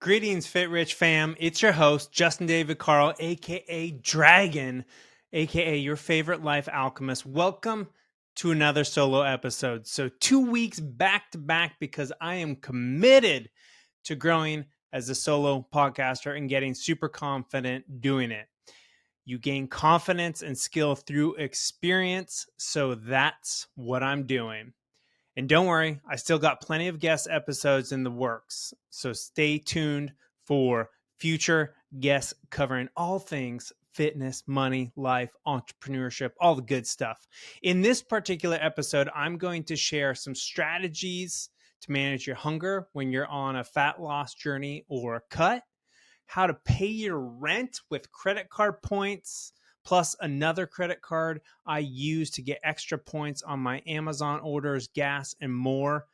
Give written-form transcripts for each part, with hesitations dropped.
Greetings, Fit Rich fam. It's your host, Justin David Carl, aka Dragon, aka your favorite life alchemist. Welcome to another solo episode. So, 2 weeks back to back because I am committed to growing as a solo podcaster and getting super confident doing it. You gain confidence and skill through experience. So, that's what I'm doing. And don't worry, I still got plenty of guest episodes in the works. So stay tuned for future guests covering all things fitness, money, life, entrepreneurship, all the good stuff. In this particular episode, I'm going to share some strategies to manage your hunger when you're on a fat loss journey or a cut, how to pay your rent with credit card points, plus another credit card I use to get extra points on my Amazon orders, gas, and more.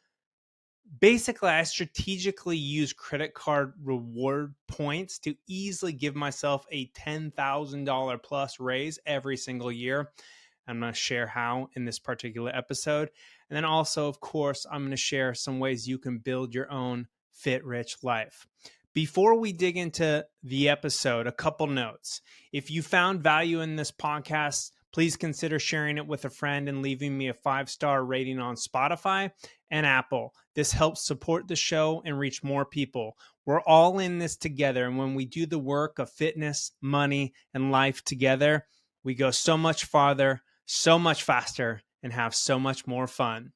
Basically, I strategically use credit card reward points to easily give myself a $10,000 plus raise every single year. I'm going to share how in this particular episode. And then also, of course, I'm going to share some ways you can build your own fit rich life. Before we dig into the episode, a couple notes. If you found value in this podcast, please consider sharing it with a friend and leaving me a 5-star rating on Spotify and Apple. This helps support the show and reach more people. We're all in this together. And when we do the work of fitness, money, and life together, we go so much farther, so much faster, and have so much more fun.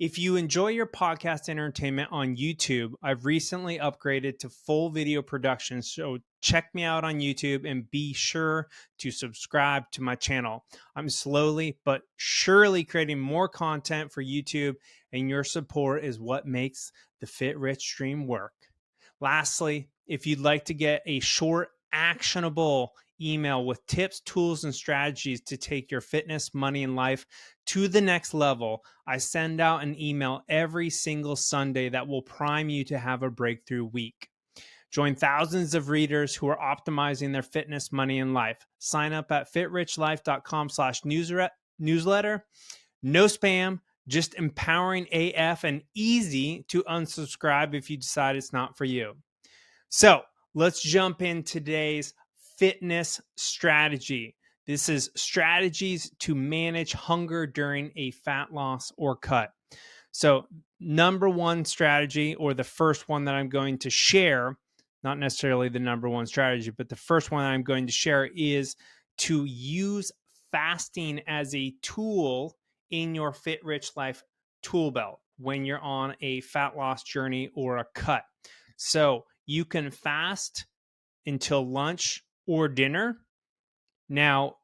If you enjoy your podcast entertainment on YouTube, I've recently upgraded to full video production, so check me out on YouTube and be sure to subscribe to my channel. I'm slowly but surely creating more content for YouTube, and your support is what makes the Fit Rich dream work. Lastly, if you'd like to get a short, actionable email with tips, tools, and strategies to take your fitness, money, and life to the next level, I send out an email every single Sunday that will prime you to have a breakthrough week. Join thousands of readers who are optimizing their fitness, money, and life. Sign up at fitrichlife.com/newsletter. No spam, just empowering AF and easy to unsubscribe if you decide it's not for you. So let's jump in today's fitness strategy. This is strategies to manage hunger during a fat loss or cut. So number one strategy, or the first one that I'm going to share, not necessarily the number one strategy, but the first one I'm going to share is to use fasting as a tool in your Fit Rich Life tool belt when you're on a fat loss journey or a cut. So you can fast until lunch or dinner. Now,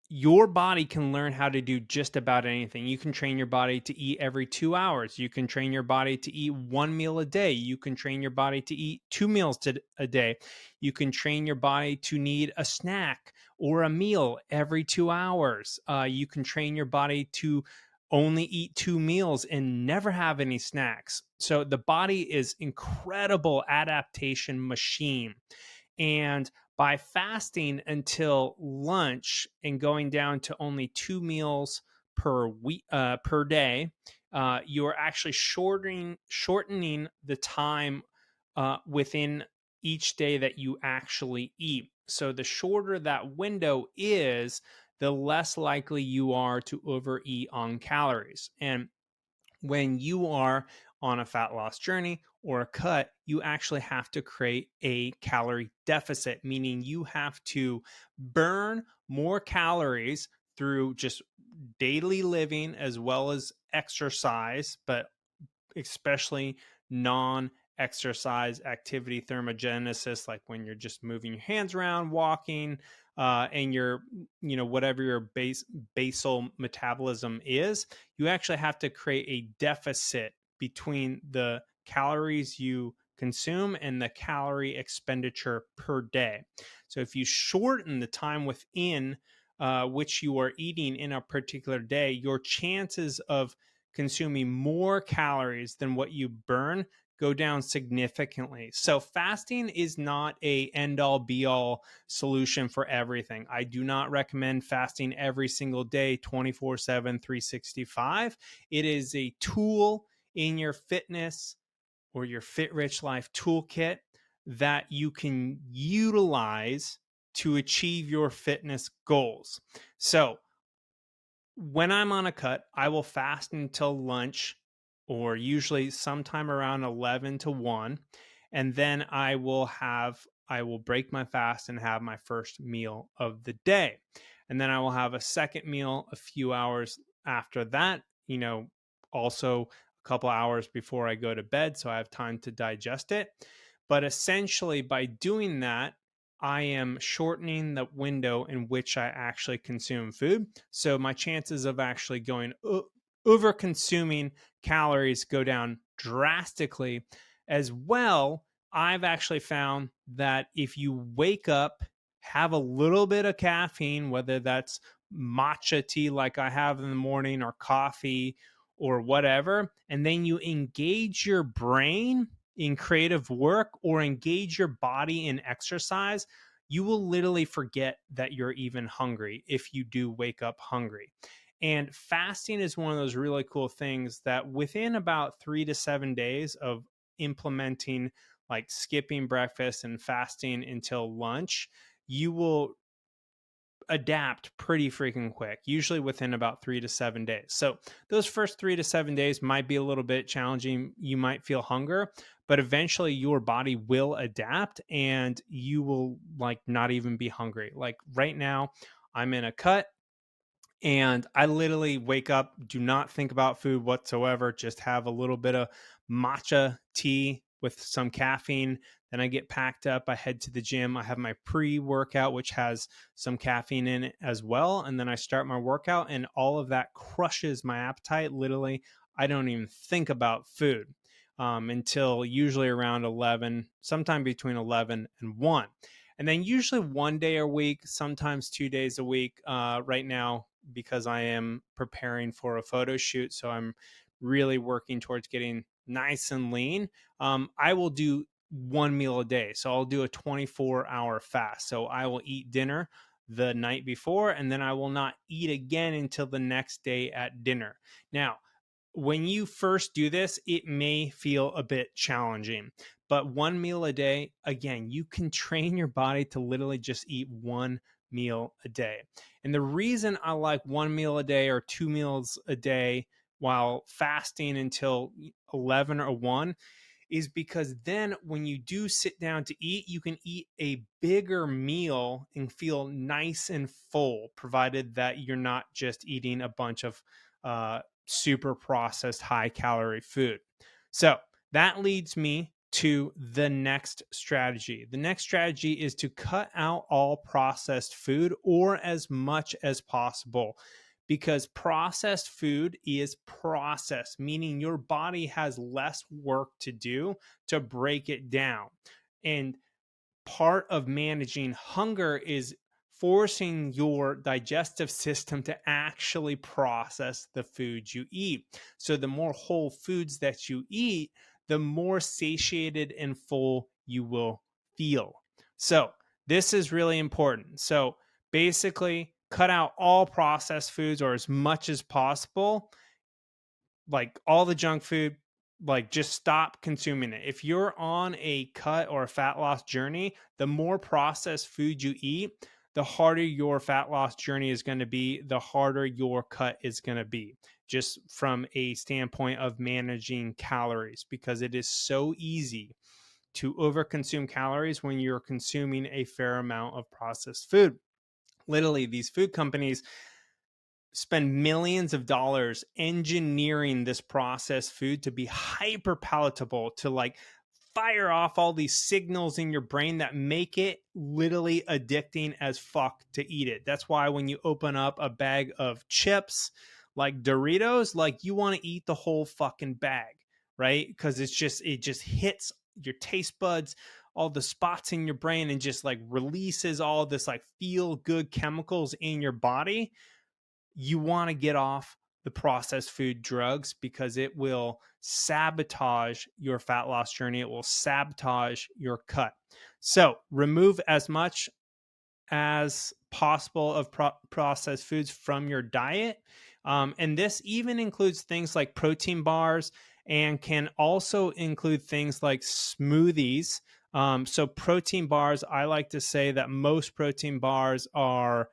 your body can learn how to do just about anything. You can train your body to eat every 2 hours. You can train your body to eat one meal a day. You can train your body to eat 2 meals a day. You can train your body to need a snack or a meal every 2 hours. You can train your body to only eat 2 meals and never have any snacks. So the body is incredible adaptation machine. And by fasting until lunch and going down to only 2 meals per day, you're actually shortening the time within each day that you actually eat. So the shorter that window is, the less likely you are to overeat on calories. And when you are on a fat loss journey or a cut, you actually have to create a calorie deficit, meaning you have to burn more calories through just daily living as well as exercise, but especially non-exercise activity thermogenesis, like when you're just moving your hands around, walking, and your, whatever your basal metabolism is, you actually have to create a deficit between the calories you consume and the calorie expenditure per day. So if you shorten the time within which you are eating in a particular day, your chances of consuming more calories than what you burn go down significantly. So fasting is not a end all be all solution for everything. I do not recommend fasting every single day, 24/7, 365. It is a tool in your fitness or your Fit Rich Life toolkit that you can utilize to achieve your fitness goals. So, when I'm on a cut, I will fast until lunch or usually sometime around 11 to 1. And then I will break my fast and have my first meal of the day. And then I will have a second meal a few hours after that, also a couple hours before I go to bed. So I have time to digest it. But essentially, by doing that, I am shortening the window in which I actually consume food. So my chances of actually going over consuming calories go down drastically. As well, I've actually found that if you wake up, have a little bit of caffeine, whether that's matcha tea like I have in the morning or coffee or whatever, and then you engage your brain in creative work or engage your body in exercise, you will literally forget that you're even hungry if you do wake up hungry. And fasting is one of those really cool things that within about 3 to 7 days of implementing, like skipping breakfast and fasting until lunch, you will adapt pretty freaking quick, usually within about 3 to 7 days. So those first 3 to 7 days might be a little bit challenging. You might feel hunger, but eventually your body will adapt and you will like not even be hungry. Like right now, I'm in a cut and I literally wake up, do not think about food whatsoever, just have a little bit of matcha tea with some caffeine. Then I get packed up, I head to the gym. I have my pre-workout, which has some caffeine in it as well. And then I start my workout, and all of that crushes my appetite. Literally, I don't even think about food until usually around 11, sometime between 11 and 1. And then usually one day a week, sometimes 2 days a week. Right now, because I am preparing for a photo shoot, so I'm really working towards getting nice and lean. I will do one meal a day. So I'll do a 24-hour fast. So I will eat dinner the night before, and then I will not eat again until the next day at dinner. Now, when you first do this, it may feel a bit challenging, but one meal a day, again, you can train your body to literally just eat one meal a day. And the reason I like one meal a day or 2 meals a day while fasting until 11 or 1 is because then when you do sit down to eat, you can eat a bigger meal and feel nice and full, provided that you're not just eating a bunch of super processed high calorie food. So that leads me to the next strategy. The next strategy is to cut out all processed food or as much as possible, because processed food is processed, meaning your body has less work to do to break it down. And part of managing hunger is forcing your digestive system to actually process the food you eat. So the more whole foods that you eat, the more satiated and full you will feel. So this is really important. So basically, cut out all processed foods or as much as possible, like all the junk food. Like just stop consuming it. If you're on a cut or a fat loss journey, the more processed food you eat, the harder your fat loss journey is going to be, the harder your cut is going to be, just from a standpoint of managing calories, because it is so easy to overconsume calories when you're consuming a fair amount of processed food. Literally, these food companies spend millions of dollars engineering this processed food to be hyper palatable, to like fire off all these signals in your brain that make it literally addicting as fuck to eat it. That's why when you open up a bag of chips like Doritos, like you want to eat the whole fucking bag, right? Because it just hits your taste buds, all the spots in your brain, and just like releases all this like feel good chemicals in your body. You want to get off the processed food drugs because it will sabotage your fat loss journey. It will sabotage your cut. So remove as much as possible of processed foods from your diet. And this even includes things like protein bars and can also include things like smoothies. So protein bars, I like to say that most protein bars are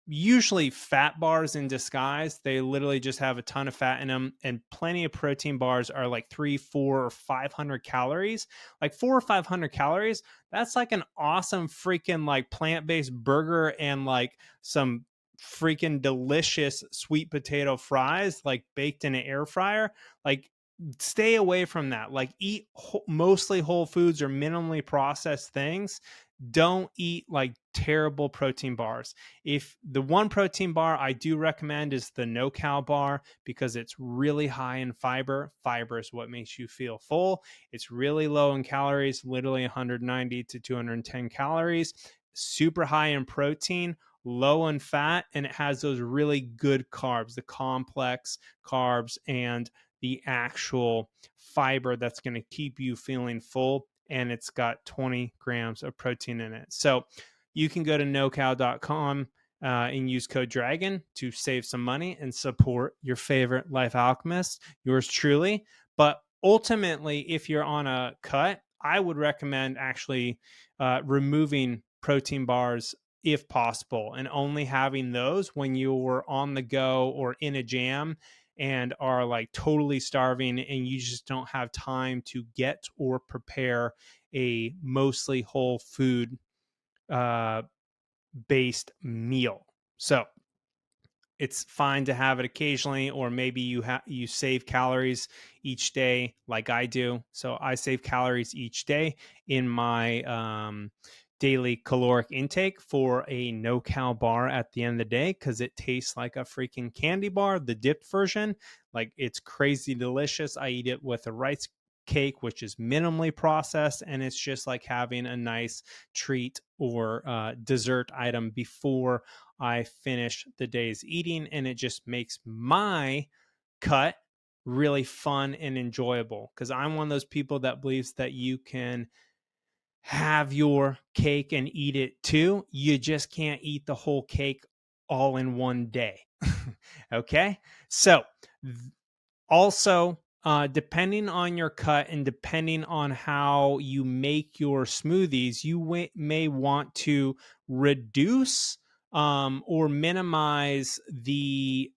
usually fat bars in disguise. They literally just have a ton of fat in them, and plenty of protein bars are like 3, 4, or 500 calories. Like 4 or 500 calories, that's like an awesome freaking like plant-based burger and like some freaking delicious sweet potato fries like baked in an air fryer. Like, stay away from that. Like, eat mostly whole foods or minimally processed things. Don't eat like terrible protein bars. If the one protein bar I do recommend is the no cal bar, because it's really high in fiber. Fiber is what makes you feel full. It's really low in calories, literally 190 to 210 calories, super high in protein, low in fat, and it has those really good carbs, the complex carbs and the actual fiber that's going to keep you feeling full. And it's got 20 grams of protein in it. So you can go to nocal.com and use code DRAGON to save some money and support your favorite life alchemist, yours truly. But ultimately, if you're on a cut, I would recommend actually removing protein bars if possible, and only having those when you're on the go or in a jam and are like totally starving and you just don't have time to get or prepare a mostly whole food uh, based meal. So it's fine to have it occasionally, or maybe you save calories each day like I do. So I save calories each day in my daily caloric intake for a no cal bar at the end of the day, because it tastes like a freaking candy bar, the dipped version. Like, it's crazy delicious. I eat it with a rice cake, which is minimally processed, and it's just like having a nice treat or dessert item before I finish the day's eating, and it just makes my cut really fun and enjoyable, because I'm one of those people that believes that you can have your cake and eat it too. You just can't eat the whole cake all in one day. Okay? So, also, depending on your cut and depending on how you make your smoothies, you may want to reduce or minimize the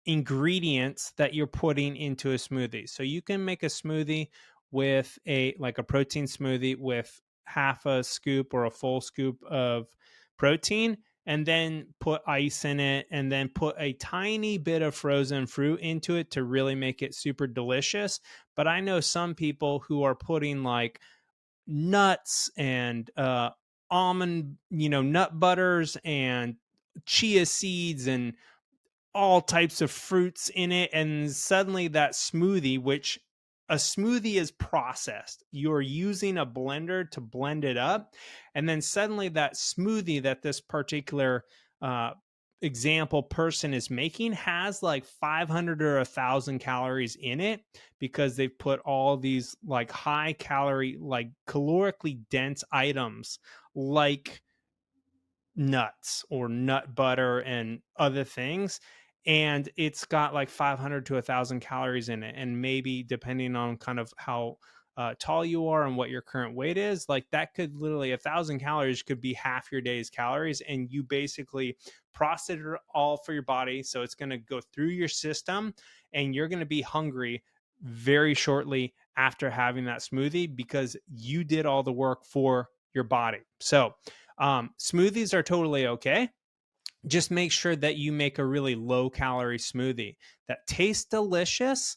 ingredients that you're putting into a smoothie. So you can make a smoothie with a protein smoothie with half a scoop or a full scoop of protein, and then put ice in it, and then put a tiny bit of frozen fruit into it to really make it super delicious. But I know some people who are putting like nuts and almond, nut butters and chia seeds and all types of fruits in it, and suddenly that smoothie, which a smoothie is processed, you're using a blender to blend it up, and then suddenly that smoothie that this particular uh, example person is making has like 500 or 1,000 calories in it, because they've put all these like high calorie, like calorically dense items like nuts or nut butter and other things, and it's got like 500 to 1,000 calories in it. And maybe depending on kind of how tall you are and what your current weight is, like that could literally 1,000 calories could be half your day's calories, and you basically process it all for your body. So it's going to go through your system, and you're going to be hungry very shortly after having that smoothie, because you did all the work for your body. So smoothies are totally okay. Just make sure that you make a really low calorie smoothie that tastes delicious,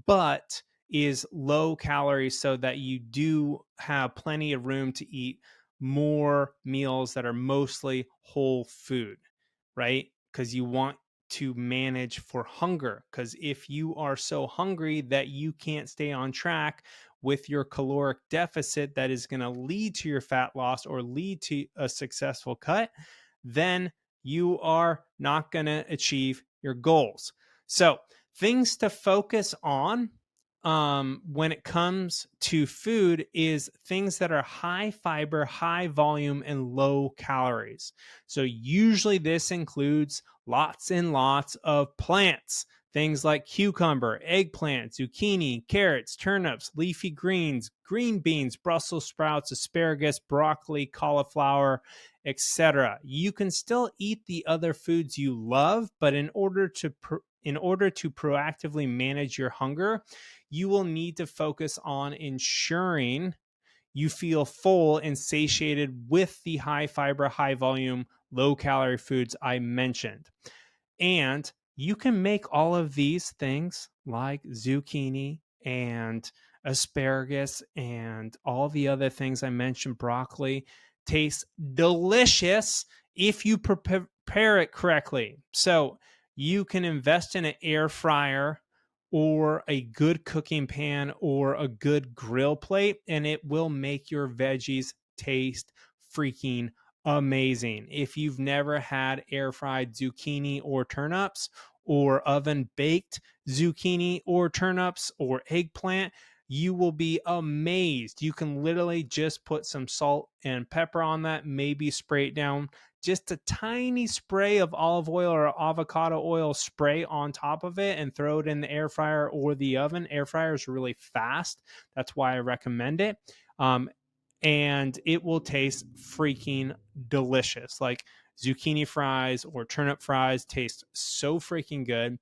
but is low calorie, so that you do have plenty of room to eat more meals that are mostly whole food, right? Because you want to manage for hunger. Because if you are so hungry that you can't stay on track with your caloric deficit, that is going to lead to your fat loss or lead to a successful cut, then you are not going to achieve your goals. So, things to focus on when it comes to food is things that are high fiber, high volume, and low calories. So, usually this includes lots and lots of plants. things like cucumber, eggplant, zucchini, carrots, turnips, leafy greens, green beans, Brussels sprouts, asparagus, broccoli, cauliflower, etc. You can still eat the other foods you love, but in order to proactively manage your hunger, you will need to focus on ensuring you feel full and satiated with the high fiber, high volume, low calorie foods I mentioned. And you can make all of these things like zucchini and asparagus and all the other things I mentioned, broccoli, taste delicious if you prepare it correctly. So you can invest in an air fryer or a good cooking pan or a good grill plate, and it will make your veggies taste freaking amazing. If you've never had air fried zucchini or turnips, or oven baked zucchini or turnips or eggplant, you will be amazed. You can literally just put some salt and pepper on that, maybe spray it down, just a tiny spray of olive oil or avocado oil spray on top of it, and throw it in the air fryer or the oven. Air fryer is really fast. That's why I recommend it. And it will taste freaking delicious. Like zucchini fries or turnip fries taste so freaking good.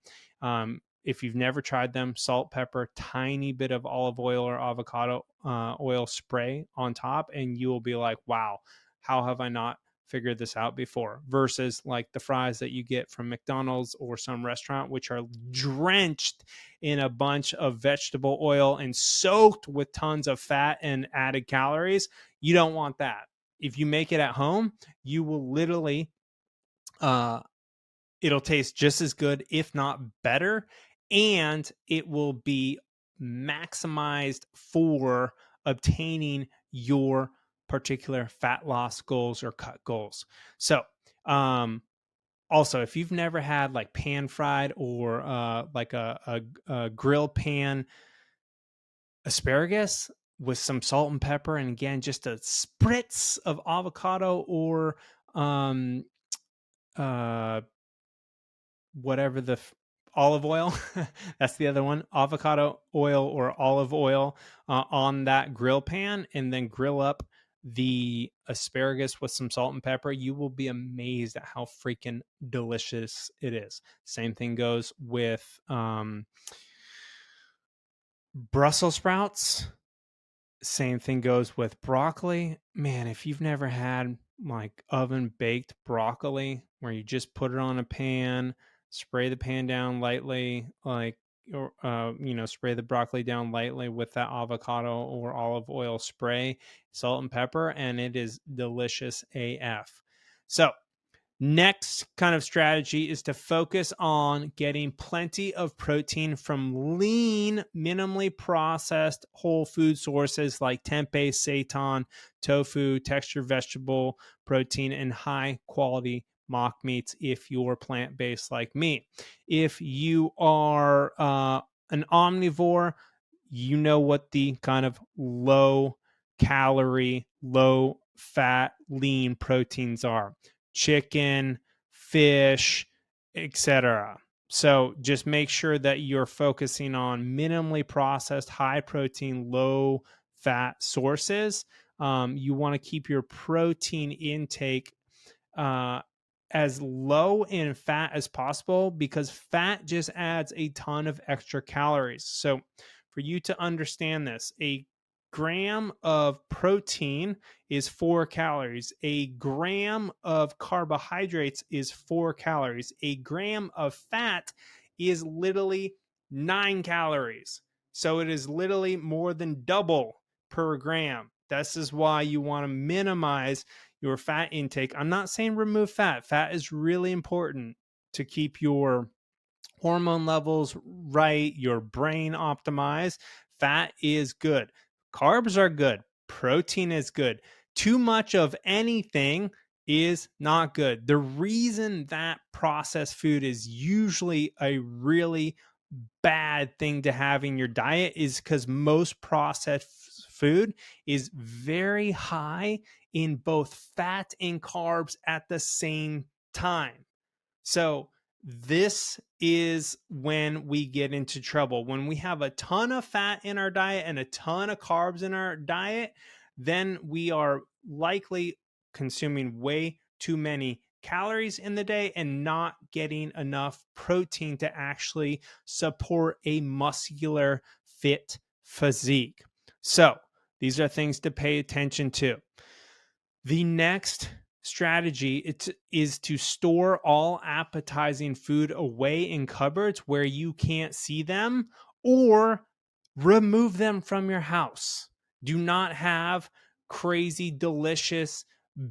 If you've never tried them, salt, pepper, tiny bit of olive oil or avocado oil spray on top, and you will be like, wow, how have I not figured this out before? Versus like the fries that you get from McDonald's or some restaurant, which are drenched in a bunch of vegetable oil and soaked with tons of fat and added calories. You don't want that. If you make it at home, you will literally it'll taste just as good, if not better, and it will be maximized for obtaining your particular fat loss goals or cut goals. So, also, if you've never had like pan fried or like a grill pan asparagus with some salt and pepper, and again, just a spritz of avocado or um, uh, whatever olive oil. That's the other one, avocado oil or olive oil on that grill pan, and then grill up the asparagus with some salt and pepper. You will be amazed at how freaking delicious it is. Same thing goes with Brussels sprouts. Same thing goes with broccoli. Man, if you've never had like oven baked broccoli where you just put it on a pan, spray the pan down lightly, like, or, spray the broccoli down lightly with that avocado or olive oil spray, salt and pepper, and it is delicious AF. So, next kind of strategy is to focus on getting plenty of protein from lean, minimally processed whole food sources like tempeh, seitan, tofu, textured vegetable protein, and high quality mock meats if you're plant-based like me. If you are an omnivore, you know what the kind of low calorie, low fat, lean proteins are: chicken, fish, etc. So just make sure that you're focusing on minimally processed, high protein, low fat sources. You want to keep your protein intake uh, as low in fat as possible, because fat just adds a ton of extra calories. So for you to understand this, a gram of protein is 4 calories. A gram of carbohydrates is 4 calories. A gram of fat is literally 9 calories. So it is literally more than double per gram. This is why you want to minimize your fat intake. I'm not saying remove fat. Fat is really important to keep your hormone levels right, your brain optimized. Fat is good. Carbs are good. Protein is good. Too much of anything is not good. The reason that processed food is usually a really bad thing to have in your diet is because most processed food is very high in both fat and carbs at the same time. So This is when we get into trouble. When we have a ton of fat in our diet and a ton of carbs in our diet, then we are likely consuming way too many calories in the day and not getting enough protein to actually support a muscular, fit physique. So, these are things to pay attention to. The next strategy is to store all appetizing food away in cupboards where you can't see them, or remove them from your house. Do not have crazy, delicious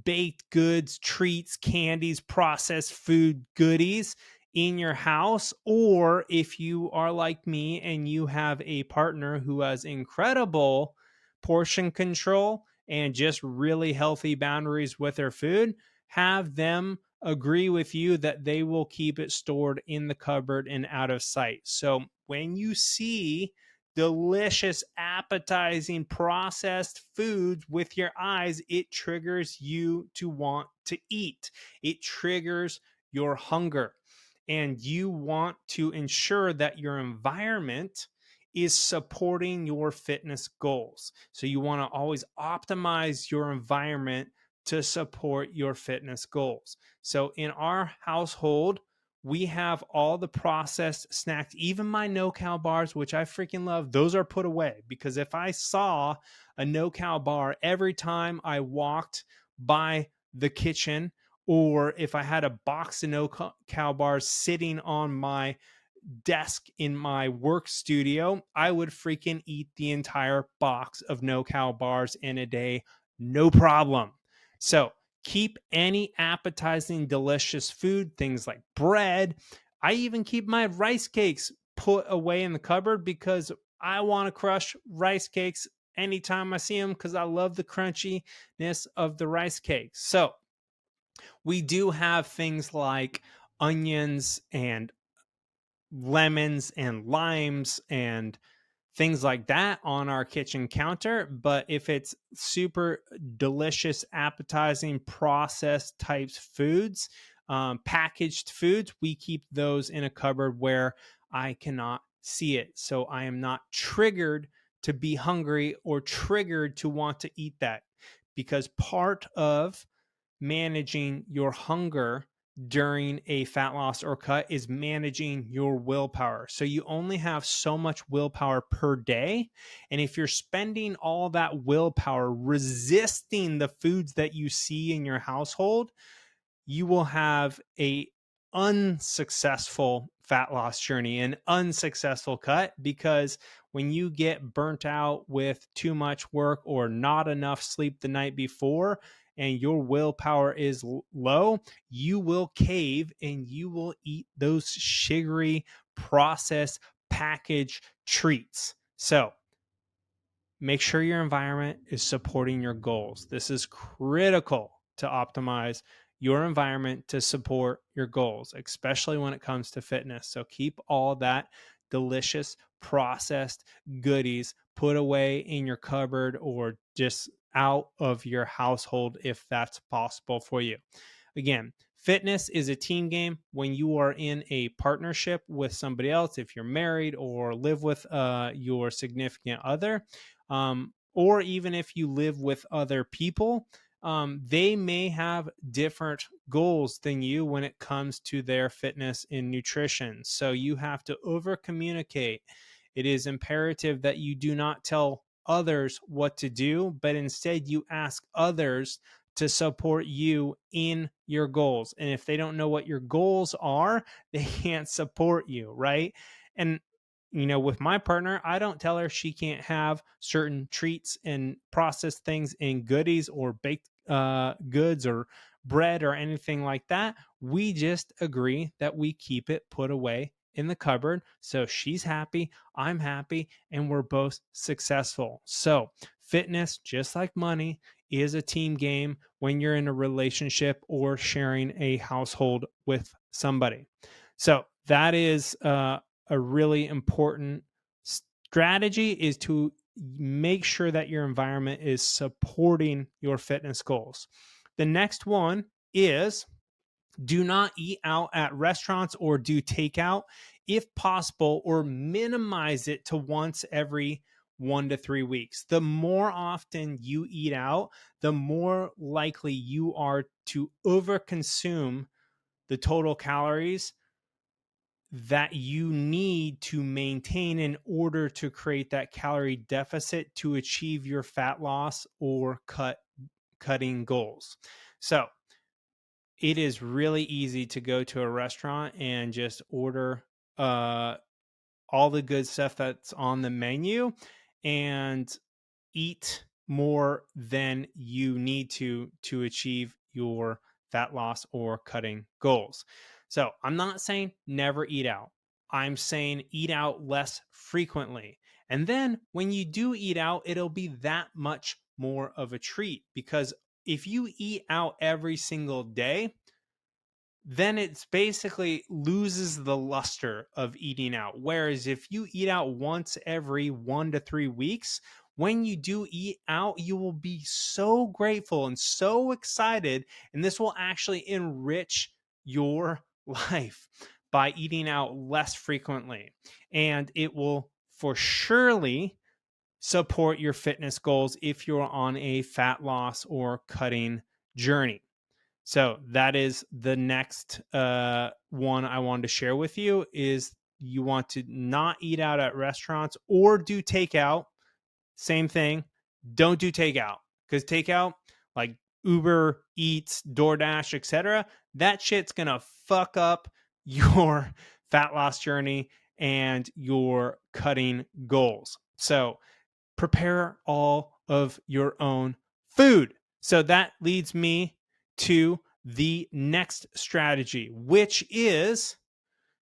baked goods, treats, candies, processed food goodies in your house. Or if you are like me and you have a partner who has incredible portion control and just really healthy boundaries with their food, have them agree with you that they will keep it stored in the cupboard and out of sight. So when you see delicious, appetizing, processed foods with your eyes, it triggers you to want to eat. It triggers your hunger. And you want to ensure that your environment is supporting your fitness goals. So you want to always optimize your environment to support your fitness goals. So in our household, we have all the processed snacks, even my no-cal bars, which I freaking love. Those are put away, because if I saw a no-cal bar every time I walked by the kitchen, or if I had a box of no-cal bars sitting on my desk in my work studio, I would freaking eat the entire box of no-cal bars in a day, no problem. So keep any appetizing, delicious food, things like bread. I even keep my rice cakes put away in the cupboard because I want to crush rice cakes anytime I see them, because I love the crunchiness of the rice cakes. So we do have things like onions and lemons and limes and things like that on our kitchen counter. But if it's super delicious, appetizing, processed types foods, packaged foods, we keep those in a cupboard where I cannot see it. So I am not triggered to be hungry or triggered to want to eat that, because part of managing your hunger during a fat loss or cut is managing your willpower. So you only have so much willpower per day. And if you're spending all that willpower resisting the foods that you see in your household, you will have a unsuccessful fat loss journey, an unsuccessful cut, because when you get burnt out with too much work or not enough sleep the night before and your willpower is low, you will cave and you will eat those sugary, processed, packaged treats. So make sure your environment is supporting your goals. This is critical to optimize your environment to support your goals, especially when it comes to fitness. So keep all that delicious processed goodies put away in your cupboard or just out of your household if that's possible for you. Again, fitness is a team game. When you are in a partnership with somebody else, if you're married or live with your significant other, or even if you live with other people, they may have different goals than you when it comes to their fitness and nutrition. So you have to over communicate. It is imperative that you do not tell others what to do, but instead you ask others to support you in your goals. And if they don't know what your goals are, they can't support you, right? And with my partner, I don't tell her she can't have certain treats and processed things and goodies or baked goods or bread or anything like that. We just agree that we keep it put away in the cupboard. So she's happy, I'm happy, and we're both successful. So fitness, just like money, is a team game when you're in a relationship or sharing a household with somebody. So that is a really important strategy, is to make sure that your environment is supporting your fitness goals. The next one is Do not eat out at restaurants or do takeout if possible, or minimize it to once every 1 to 3 weeks. The more often you eat out, the more likely you are to overconsume the total calories that you need to maintain in order to create that calorie deficit to achieve your fat loss or cutting goals. So, it is really easy to go to a restaurant and just order uh, all the good stuff that's on the menu and eat more than you need to achieve your fat loss or cutting goals. So, I'm not saying never eat out. I'm saying eat out less frequently. And then when you do eat out, it'll be that much more of a treat, because if you eat out every single day, then it's basically loses the luster of eating out. Whereas if you eat out once every 1 to 3 weeks, when you do eat out, you will be so grateful and so excited. And this will actually enrich your life by eating out less frequently. And it will for surely support your fitness goals if you're on a fat loss or cutting journey. So that is the next one I wanted to share with you is you want to not eat out at restaurants or do takeout. Same thing. Don't do takeout, because takeout like Uber Eats, DoorDash, etc., that shit's going to fuck up your fat loss journey and your cutting goals. So prepare all of your own food. So that leads me to the next strategy, which is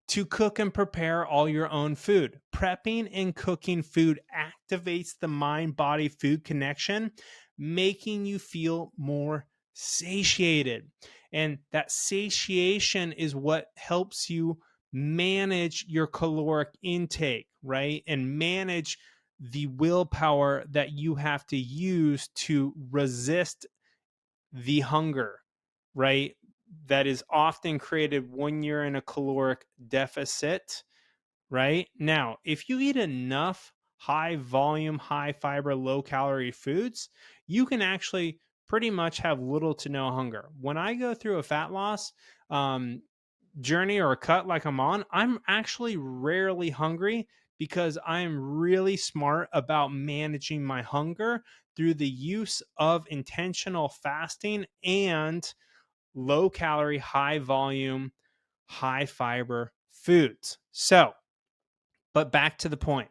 to cook and prepare all your own food. Prepping and cooking food activates the mind body food connection, making you feel more satiated. And that satiation is what helps you manage your caloric intake, right? And manage the willpower that you have to use to resist the hunger, right? That is often created when you're in a caloric deficit, right? Now, if you eat enough high volume, high fiber, low calorie foods, you can actually pretty much have little to no hunger. When I go through a fat loss journey or a cut like I'm on, I'm actually rarely hungry because I'm really smart about managing my hunger through the use of intentional fasting and low calorie, high volume, high fiber foods. So, but back to the point.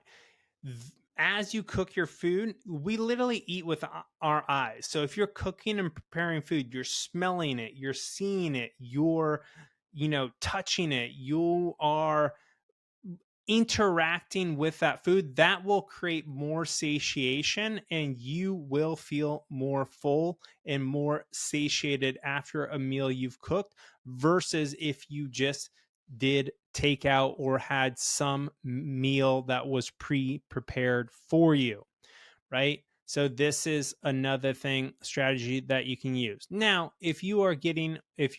As you cook your food, we literally eat with our eyes. So if you're cooking and preparing food, you're smelling it, you're seeing it, you're, touching it, you are interacting with that food. That will create more satiation and you will feel more full and more satiated after a meal you've cooked, versus if you just did takeout or had some meal that was pre-prepared for you, right? So this is another strategy that you can use. Now, if you're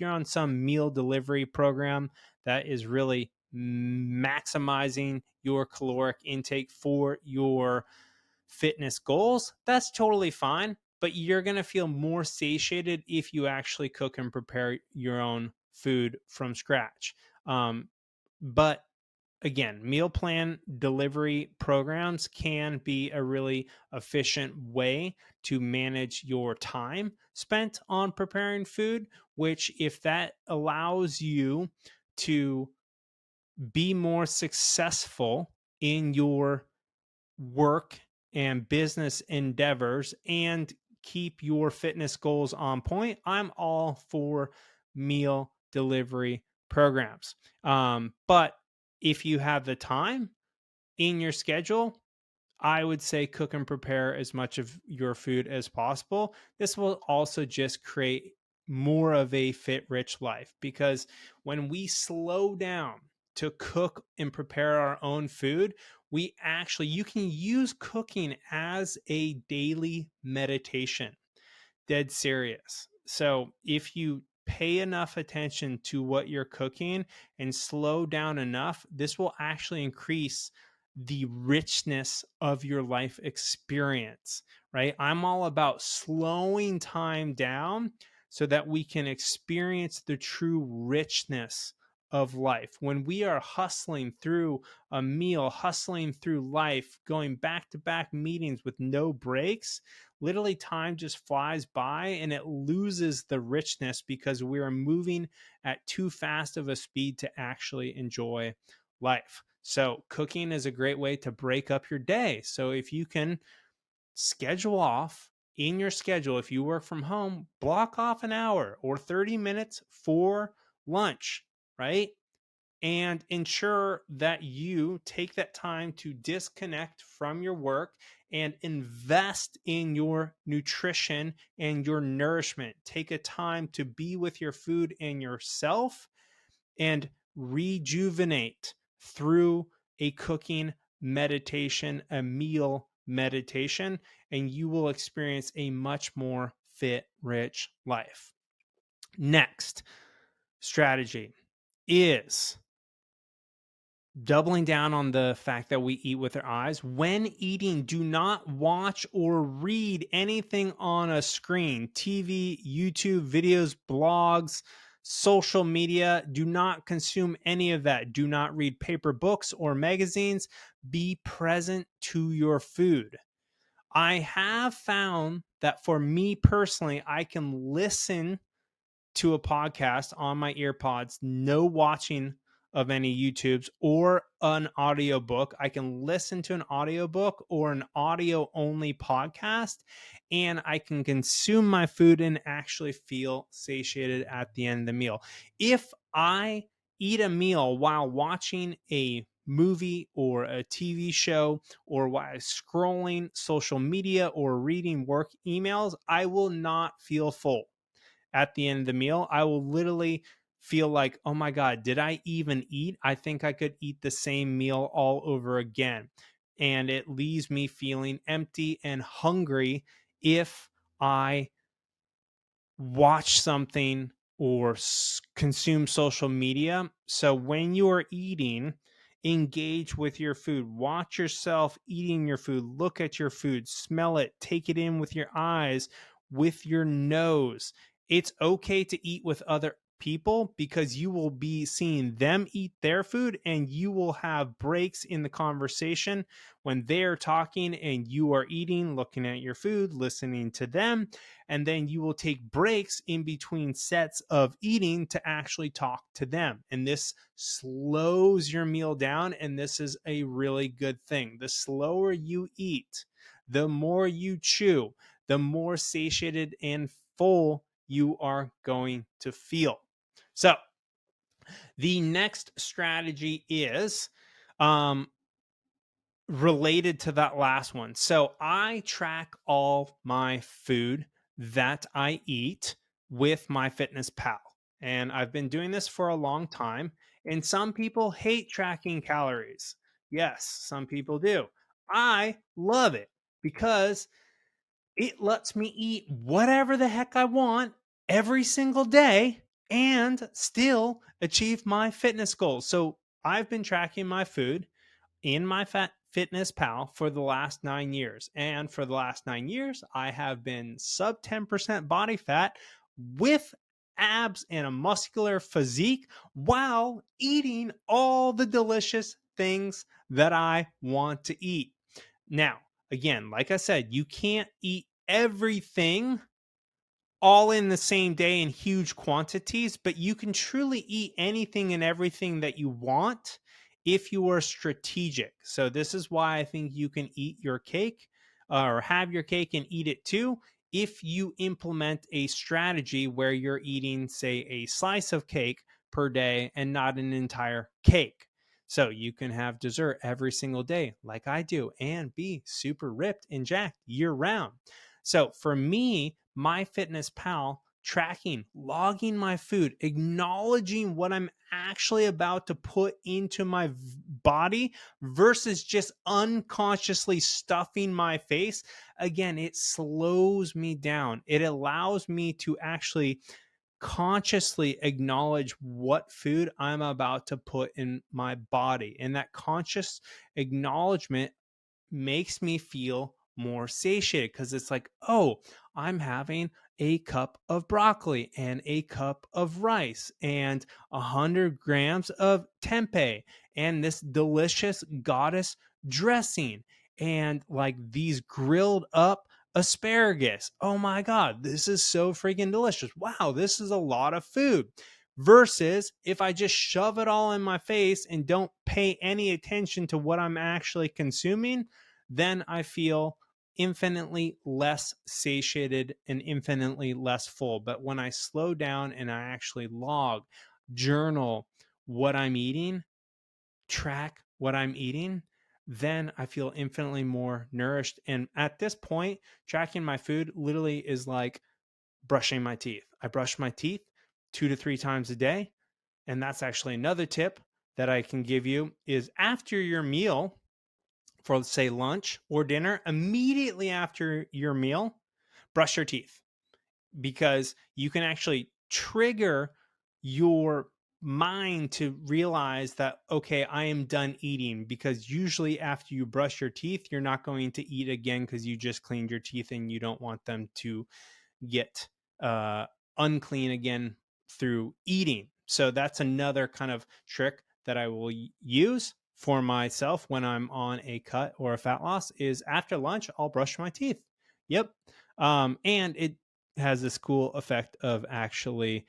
on some meal delivery program that is really maximizing your caloric intake for your fitness goals, that's totally fine. But you're going to feel more satiated if you actually cook and prepare your own food from scratch. But again, meal plan delivery programs can be a really efficient way to manage your time spent on preparing food, which, if that allows you to be more successful in your work and business endeavors and keep your fitness goals on point, I'm all for meal delivery programs. But if you have the time in your schedule, I would say cook and prepare as much of your food as possible. This will also just create more of a fit rich life, because when we slow down to cook and prepare our own food, you can use cooking as a daily meditation. Dead serious. So if you pay enough attention to what you're cooking and slow down enough, this will actually increase the richness of your life experience, right? I'm all about slowing time down so that we can experience the true richness of life. When we are hustling through a meal, hustling through life, going back to back meetings with no breaks, literally time just flies by and it loses the richness because we are moving at too fast of a speed to actually enjoy life. So cooking is a great way to break up your day. So if you can schedule off in your schedule, if you work from home, block off an hour or 30 minutes for lunch, right? And ensure that you take that time to disconnect from your work and invest in your nutrition and your nourishment. Take a time to be with your food and yourself and rejuvenate through a cooking meditation, a meal meditation, and you will experience a much more fit, rich life. Next strategy is doubling down on the fact that we eat with our eyes. When eating, do not watch or read anything on a screen, TV, YouTube videos, blogs, social media. Do not consume any of that. Do not read paper books or magazines. Be present to your food. I have found that for me personally, I can listen to a podcast on my earpods, no watching of any YouTubes or an audiobook. I can listen to an audiobook or an audio only podcast, and I can consume my food and actually feel satiated at the end of the meal. If I eat a meal while watching a movie or a TV show or while scrolling social media or reading work emails, I will not feel full at the end of the meal. I will literally feel like, oh my God, did I even eat? I think I could eat the same meal all over again. And it leaves me feeling empty and hungry if I watch something or consume social media. So when you are eating, engage with your food. Watch yourself eating your food. Look at your food, smell it, take it in with your eyes, with your nose. It's okay to eat with other people because you will be seeing them eat their food and you will have breaks in the conversation when they're talking and you are eating, looking at your food, listening to them, and then you will take breaks in between sets of eating to actually talk to them. And this slows your meal down, and this is a really good thing. The slower you eat, the more you chew, the more satiated and full you are going to feel. So the next strategy is related to that last one. So I track all my food that I eat with MyFitnessPal. And I've been doing this for a long time. And some people hate tracking calories. Yes, some people do. I love it because it lets me eat whatever the heck I want every single day and still achieve my fitness goals. So I've been tracking my food in my fitness pal for the last 9 years. And for the last 9 years, I have been sub 10% body fat with abs and a muscular physique while eating all the delicious things that I want to eat. Now, again, like I said, you can't eat everything all in the same day in huge quantities, but you can truly eat anything and everything that you want if you are strategic. So this is why I think you can eat your cake or have your cake and eat it too if you implement a strategy where you're eating, say, a slice of cake per day and not an entire cake. So you can have dessert every single day like I do and be super ripped and jacked year round. So for me, MyFitnessPal tracking, logging my food, acknowledging what I'm actually about to put into my body versus just unconsciously stuffing my face. Again, it slows me down. It allows me to actually consciously acknowledge what food I'm about to put in my body. And that conscious acknowledgement makes me feel more satiated because it's like, oh, I'm having a cup of broccoli and a cup of rice and 100 grams of tempeh and this delicious goddess dressing and like these grilled up asparagus. Oh my God, this is so freaking delicious. Wow, this is a lot of food. Versus if I just shove it all in my face and don't pay any attention to what I'm actually consuming, then I feel infinitely less satiated and infinitely less full. But when I slow down and I actually log, journal what I'm eating, track what I'm eating, then I feel infinitely more nourished. And at this point, tracking my food literally is like brushing my teeth. I brush my teeth 2 to 3 times a day. And that's actually another tip that I can give you is after your meal, for say lunch or dinner, immediately after your meal, brush your teeth because you can actually trigger your mind to realize that, okay, I am done eating, because usually after you brush your teeth, you're not going to eat again because you just cleaned your teeth and you don't want them to get uh, unclean again through eating. So that's another kind of trick that I will use for myself when I'm on a cut or a fat loss is after lunch, I'll brush my teeth. Yep. And it has this cool effect of actually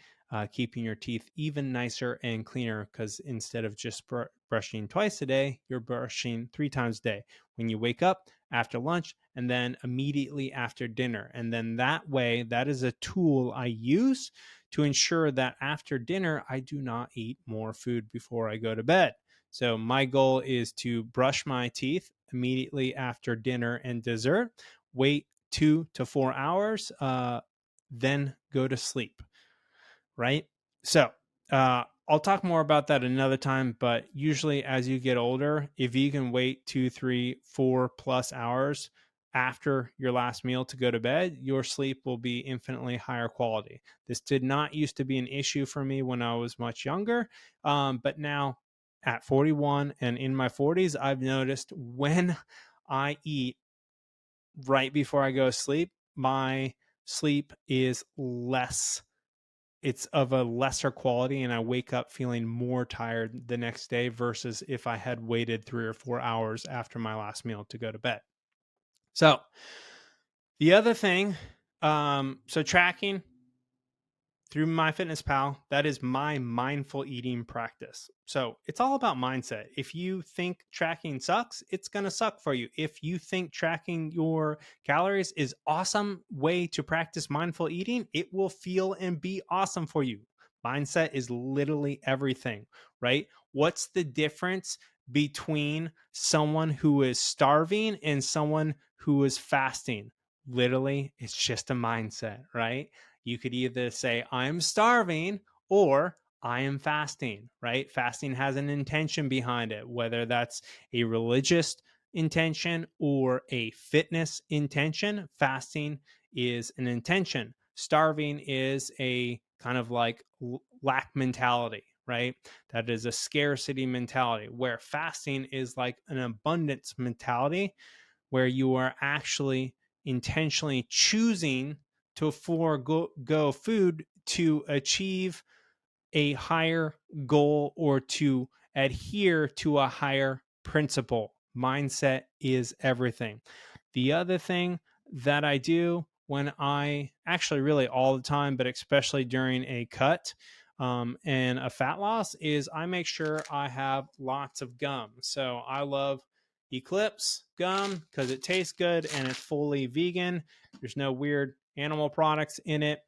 keeping your teeth even nicer and cleaner because instead of just brushing twice a day, you're brushing 3 times a day when you wake up, after lunch, and then immediately after dinner. And then that way, that is a tool I use to ensure that after dinner, I do not eat more food before I go to bed. So my goal is to brush my teeth immediately after dinner and dessert, wait 2 to 4 hours, then go to sleep. Right? So, I'll talk more about that another time, but usually as you get older, if you can wait 2, 3, 4+ hours after your last meal to go to bed, your sleep will be infinitely higher quality. This did not used to be an issue for me when I was much younger, but now at 41 and in my 40s, I've noticed when I eat right before I go to sleep, my sleep is less, it's of a lesser quality, and I wake up feeling more tired the next day versus if I had waited 3 or 4 hours after my last meal to go to bed. So the other thing, so tracking through MyFitnessPal, that is my mindful eating practice. So it's all about mindset. If you think tracking sucks, it's going to suck for you. If you think tracking your calories is awesome way to practice mindful eating, it will feel and be awesome for you. Mindset is literally everything, right? What's the difference between someone who is starving and someone who is fasting? Literally, it's just a mindset, right? You could either say, I'm starving, or I am fasting, right? Fasting has an intention behind it, whether that's a religious intention or a fitness intention. Fasting is an intention. Starving is a kind of like lack mentality, right? That is a scarcity mentality, where fasting is like an abundance mentality, where you are actually intentionally choosing to forego food to achieve a higher goal or to adhere to a higher principle. Mindset is everything. The other thing that I do when I actually really all the time, but especially during a cut and a fat loss, is I make sure I have lots of gum. So I love Eclipse gum because it tastes good and it's fully vegan. There's no weird animal products in it.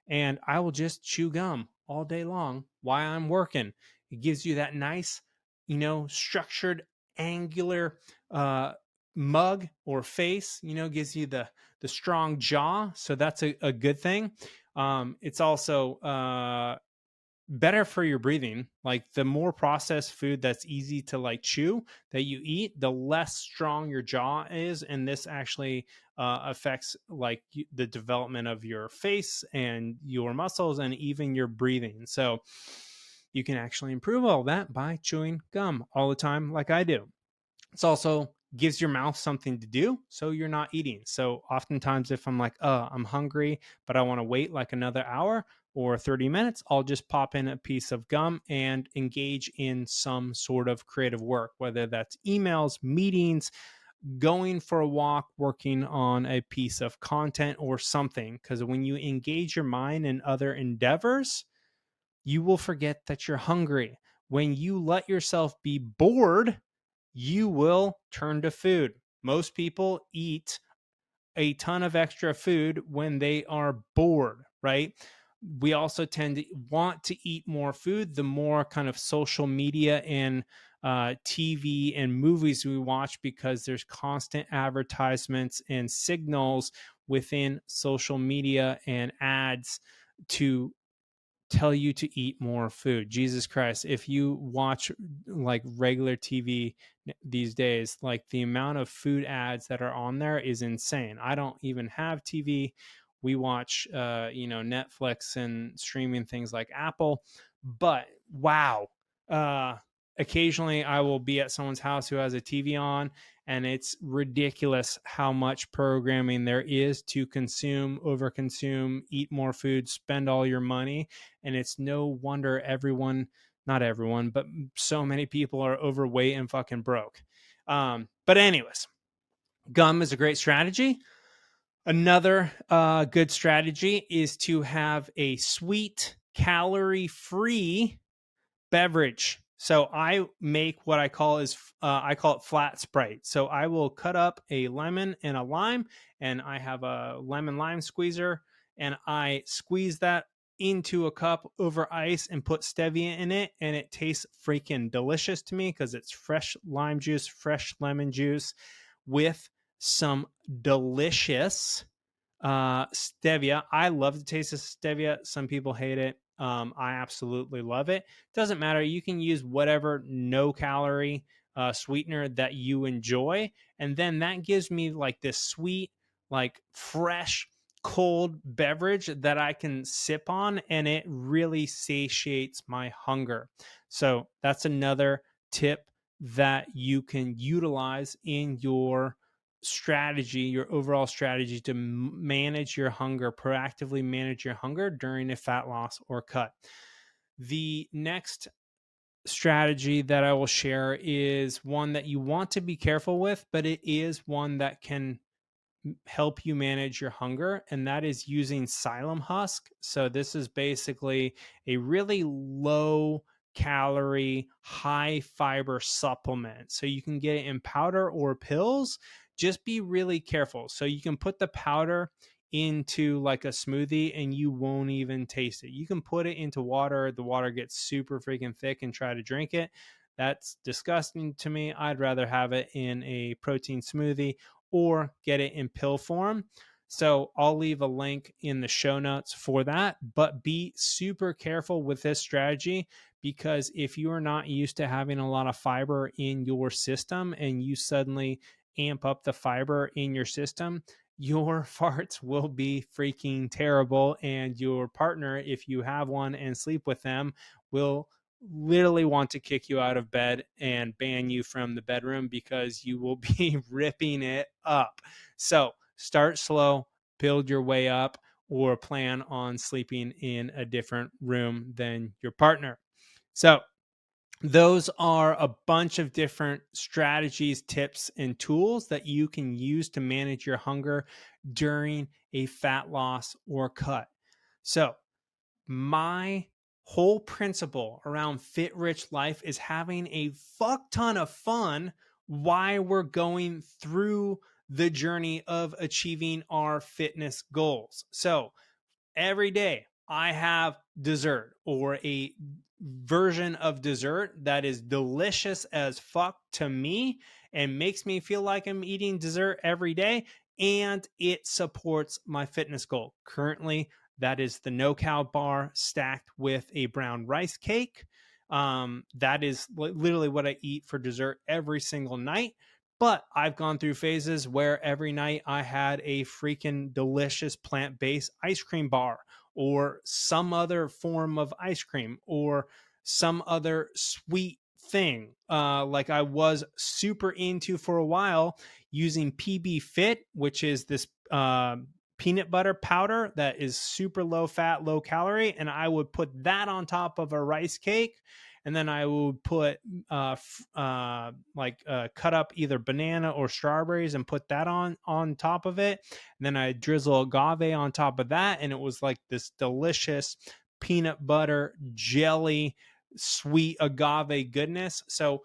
And I will just chew gum all day long while I'm working. It gives you that nice, structured, angular mug or face, gives you the strong jaw. So that's a good thing. It's also better for your breathing. Like the more processed food that's easy to like chew that you eat, the less strong your jaw is, and this actually affects like the development of your face and your muscles and even your breathing. So you can actually improve all that by chewing gum all the time, like I do. It's also gives your mouth something to do so you're not eating. So oftentimes if I'm like, I'm hungry, but I want to wait like another hour or 30 minutes, I'll just pop in a piece of gum and engage in some sort of creative work, whether that's emails, meetings, going for a walk, working on a piece of content or something. Because when you engage your mind in other endeavors, you will forget that you're hungry. When you let yourself be bored, you will turn to food. Most people eat a ton of extra food when they are bored, right? We also tend to want to eat more food the more kind of social media and TV and movies we watch, because there's constant advertisements and signals within social media and ads to tell you to eat more food. Jesus Christ, if you watch like regular TV these days, like the amount of food ads that are on there is insane. I don't even have TV. We watch Netflix and streaming things like Apple, but wow. Uh Occasionally I will be at someone's house who has a TV on, and it's ridiculous how much programming there is to consume, overconsume, eat more food, spend all your money. And it's no wonder everyone, not everyone, but so many people are overweight and fucking broke. But anyways, gum is a great strategy. Another good strategy is to have a sweet, calorie free beverage. So I make what I call it flat Sprite. So I will cut up a lemon and a lime, and I have a lemon lime squeezer, and I squeeze that into a cup over ice and put stevia in it, and it tastes freaking delicious to me because it's fresh lime juice, fresh lemon juice with some delicious stevia. I love the taste of stevia. Some people hate it. I absolutely love it. Doesn't matter. You can use whatever no calorie sweetener that you enjoy. And then that gives me like this sweet, like fresh, cold beverage that I can sip on, and it really satiates my hunger. So that's another tip that you can utilize in your strategy, your overall strategy to manage your hunger, proactively manage your hunger during a fat loss or cut. The next strategy that I will share is one that you want to be careful with, but it is one that can help you manage your hunger, and that is using psyllium husk. So this is basically a really low calorie, high fiber supplement. So you can get it in powder or pills. Just be really careful. So you can put the powder into like a smoothie and you won't even taste it. You can put it into water, the water gets super freaking thick, and try to drink it. That's disgusting to me. I'd rather have it in a protein smoothie or get it in pill form. So I'll leave a link in the show notes for that. But be super careful with this strategy, because if you are not used to having a lot of fiber in your system and you suddenly amp up the fiber in your system, your farts will be freaking terrible. And your partner, if you have one and sleep with them, will literally want to kick you out of bed and ban you from the bedroom because you will be ripping it up. So start slow, build your way up, or plan on sleeping in a different room than your partner. So those are a bunch of different strategies, tips, and tools that you can use to manage your hunger during a fat loss or cut. So my whole principle around Fit Rich Life is having a fuck ton of fun while we're going through the journey of achieving our fitness goals. So every day I have dessert or a version of dessert that is delicious as fuck to me and makes me feel like I'm eating dessert every day, and it supports my fitness goal. Currently, That is the no cow bar stacked with a brown rice cake. That is literally what I eat for dessert every single night. But I've gone through phases where every night I had a freaking delicious plant-based ice cream bar, or some other form of ice cream, or some other sweet thing. Like I was super into for a while using PB Fit, which is this peanut butter powder that is super low fat, low calorie. And I would put that on top of a rice cake. And then I would put cut up either banana or strawberries and put that on top of it. And then I drizzle agave on top of that, and it was like this delicious peanut butter jelly, sweet agave goodness. So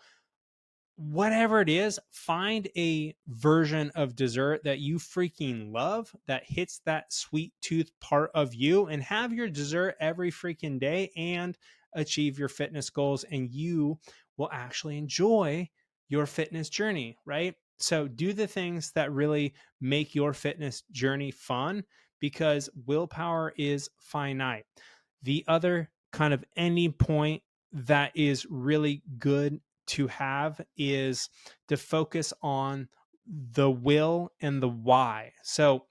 whatever it is, find a version of dessert that you freaking love that hits that sweet tooth part of you, and have your dessert every freaking day and achieve your fitness goals, and you will actually enjoy your fitness journey, right? So do the things that really make your fitness journey fun, because willpower is finite. The other kind of ending point that is really good to have is to focus on the will and the why. So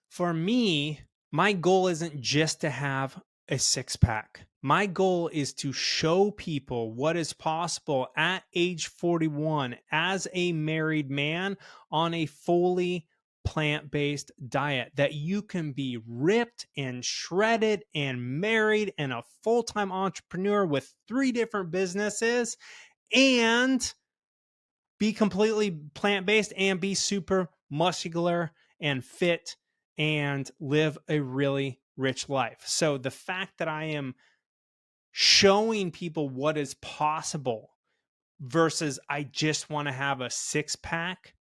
for me, my goal isn't just to have a six pack. My goal is to show people what is possible at age 41 as a married man on a fully plant-based diet, that you can be ripped and shredded and married and a full-time entrepreneur with 3 different businesses, and be completely plant-based and be super muscular and fit and live a really rich life. So the fact that I am showing people what is possible versus I just want to have a six pack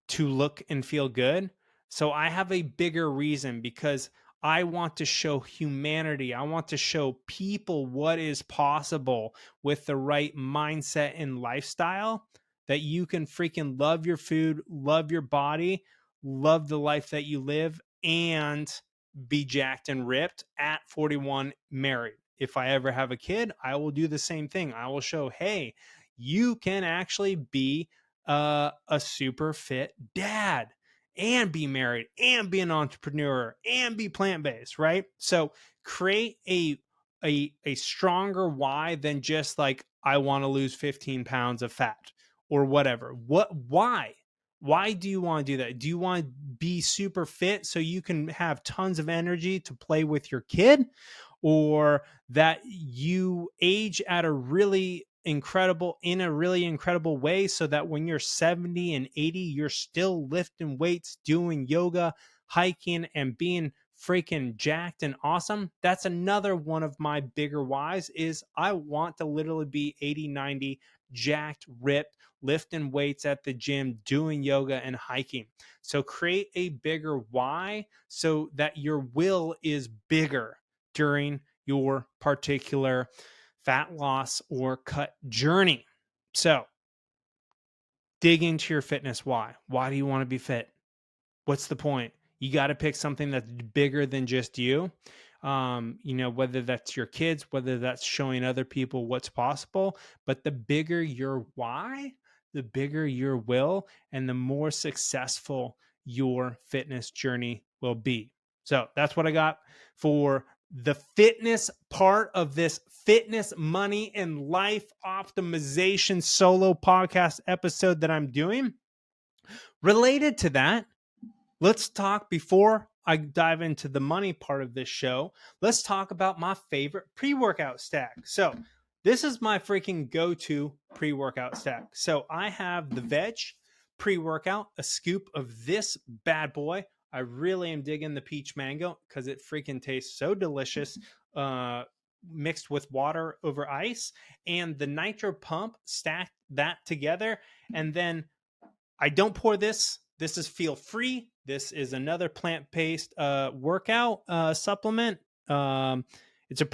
to look and feel good. So I have a bigger reason, because I want to show humanity. I want to show people what is possible with the right mindset and lifestyle, that you can freaking love your food, love your body, love the life that you live, and be jacked and ripped at 41 married. If I ever have a kid, I will do the same thing. I will show, hey, you can actually be a super fit dad and be married and be an entrepreneur and be plant-based, right? So create a stronger why than just like, I want to lose 15 pounds of fat or whatever. Why do you want to do that? Do you want to be super fit so you can have tons of energy to play with your kid, or that you age at a really incredible way, so that when you're 70 and 80, you're still lifting weights, doing yoga, hiking, and being freaking jacked and awesome? That's another one of my bigger whys, is I want to literally be 80, 90, jacked, ripped, lifting weights at the gym, doing yoga and hiking. So create a bigger why so that your will is bigger during your particular fat loss or cut journey. So dig into your fitness why. Why do you want to be fit? What's the point? You got to pick something that's bigger than just you. Whether that's your kids, whether that's showing other people what's possible, but the bigger your why, the bigger your will, and the more successful your fitness journey will be. So that's what I got for the fitness part of this fitness, money, and life optimization solo podcast episode that I'm doing. Related to that, let's talk, before I dive into the money part of this show, let's talk about my favorite pre-workout stack. So this is my freaking go-to pre-workout stack. So I have the veg pre-workout, a scoop of this bad boy. I really am digging the peach mango because it freaking tastes so delicious, mixed with water over ice, and the nitro pump, stack that together. And then I don't pour this. This is feel free. This is another plant-based workout supplement. It's a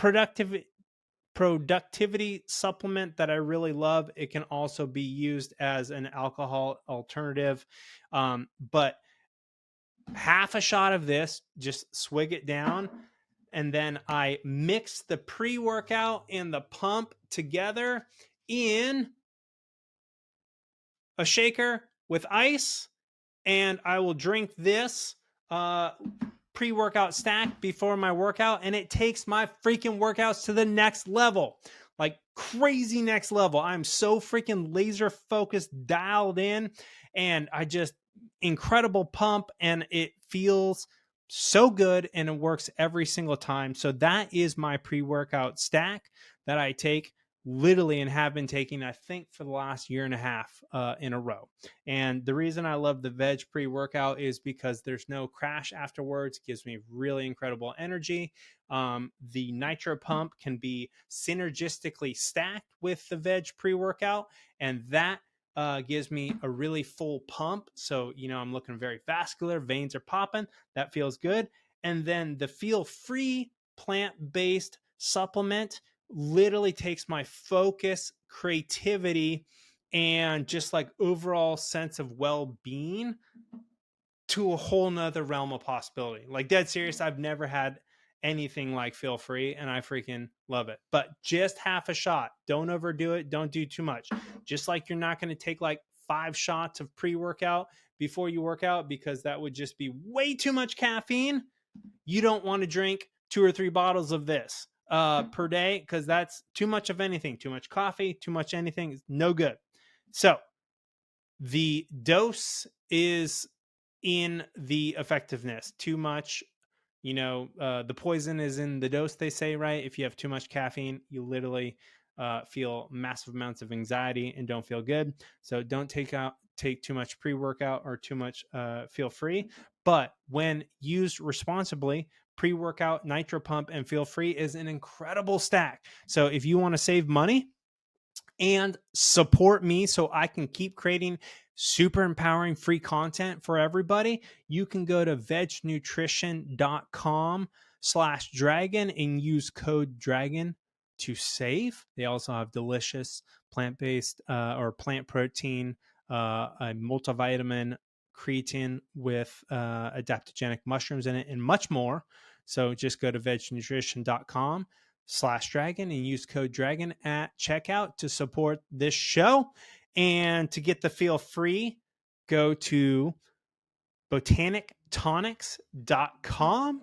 productivity supplement that I really love. It can also be used as an alcohol alternative. But half a shot of this, just swig it down, and then I mix the pre-workout and the pump together in a shaker with ice, and I will drink this pre-workout stack before my workout, and it takes my freaking workouts to the next level, like crazy next level. I'm so freaking laser focused, dialed in, and I just incredible pump, and it feels so good, and it works every single time. So that is my pre-workout stack that I take literally and have been taking, I think, for the last year and a half in a row. And the reason I love the veg pre-workout is because there's no crash afterwards. It gives me really incredible energy. The nitro pump can be synergistically stacked with the veg pre-workout, and that gives me a really full pump. So, I'm looking very vascular, veins are popping. That feels good. And then the Feel Free plant-based supplement literally takes my focus, creativity, and just like overall sense of well-being to a whole nother realm of possibility. Like, dead serious, I've never had anything like Feel Free, and I freaking love it. But just half a shot. Don't overdo it. Don't do too much. Just like you're not going to take like 5 shots of pre-workout before you work out, because that would just be way too much caffeine. You don't want to drink 2 or 3 bottles of this per day, because that's too much of anything. Too much coffee, too much anything is no good. So the dose is in the effectiveness. Too much, the poison is in the dose, they say, right? If you have too much caffeine, you literally feel massive amounts of anxiety and don't feel good. So don't take too much pre-workout or too much Feel Free. But when used responsibly, pre-workout, nitro pump, and Feel Free is an incredible stack. So if you want to save money and support me so I can keep creating super empowering free content for everybody, you can go to vegnutrition.com/dragon and use code dragon to save. They also have delicious plant-based or plant protein, a multivitamin, creatine with adaptogenic mushrooms in it, and much more. So just go to vegnutrition.com/dragon and use code dragon at checkout to support this show. And to get the Feel Free, go to botanictonics.com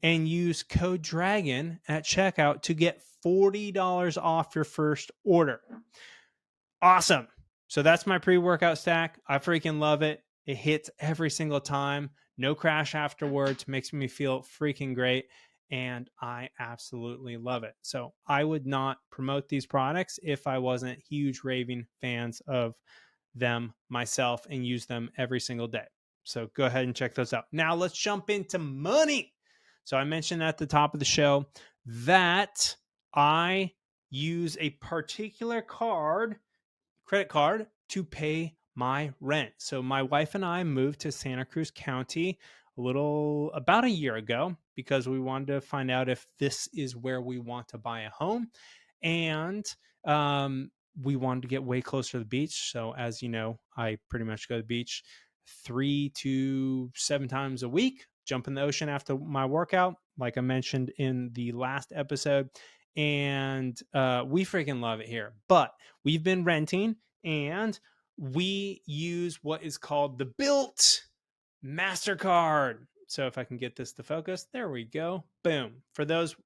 and use code dragon at checkout to get $40 off your first order. Awesome. So that's my pre-workout stack. I freaking love it. It hits every single time. No crash afterwards. Makes me feel freaking great. And I absolutely love it. So I would not promote these products if I wasn't huge raving fans of them myself and use them every single day. So go ahead and check those out. Now let's jump into money. So I mentioned at the top of the show that I use a particular credit card to pay my rent. So my wife and I moved to Santa Cruz County about a year ago because we wanted to find out if this is where we want to buy a home. And we wanted to get way closer to the beach. So as you know, I pretty much go to the beach 3 to 7 times a week, jump in the ocean after my workout, like I mentioned in the last episode. And we freaking love it here. But we've been renting, and we use what is called the Built MasterCard. So if I can get this to focus, there we go. Boom. For those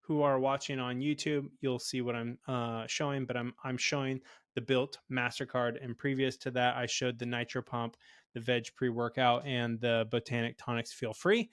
who are watching on YouTube, you'll see what I'm showing, but I'm showing the Built MasterCard. And previous to that, I showed the Nitro Pump, the Veg Pre-Workout, and the Botanic Tonics Feel Free.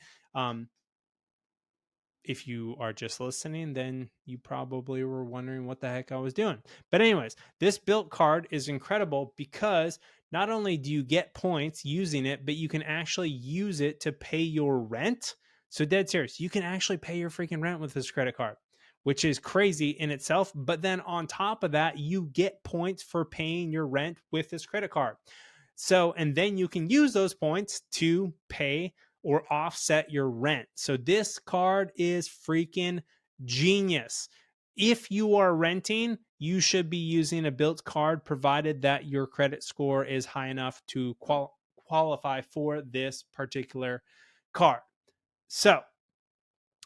If you are just listening, then you probably were wondering what the heck I was doing. But anyways, this Built card is incredible because not only do you get points using it, but you can actually use it to pay your rent. So dead serious, you can actually pay your freaking rent with this credit card, which is crazy in itself. But then on top of that, you get points for paying your rent with this credit card. So, and then you can use those points to pay or offset your rent. So this card is freaking genius. If you are renting, you should be using a Built card, provided that your credit score is high enough to qualify for this particular card. So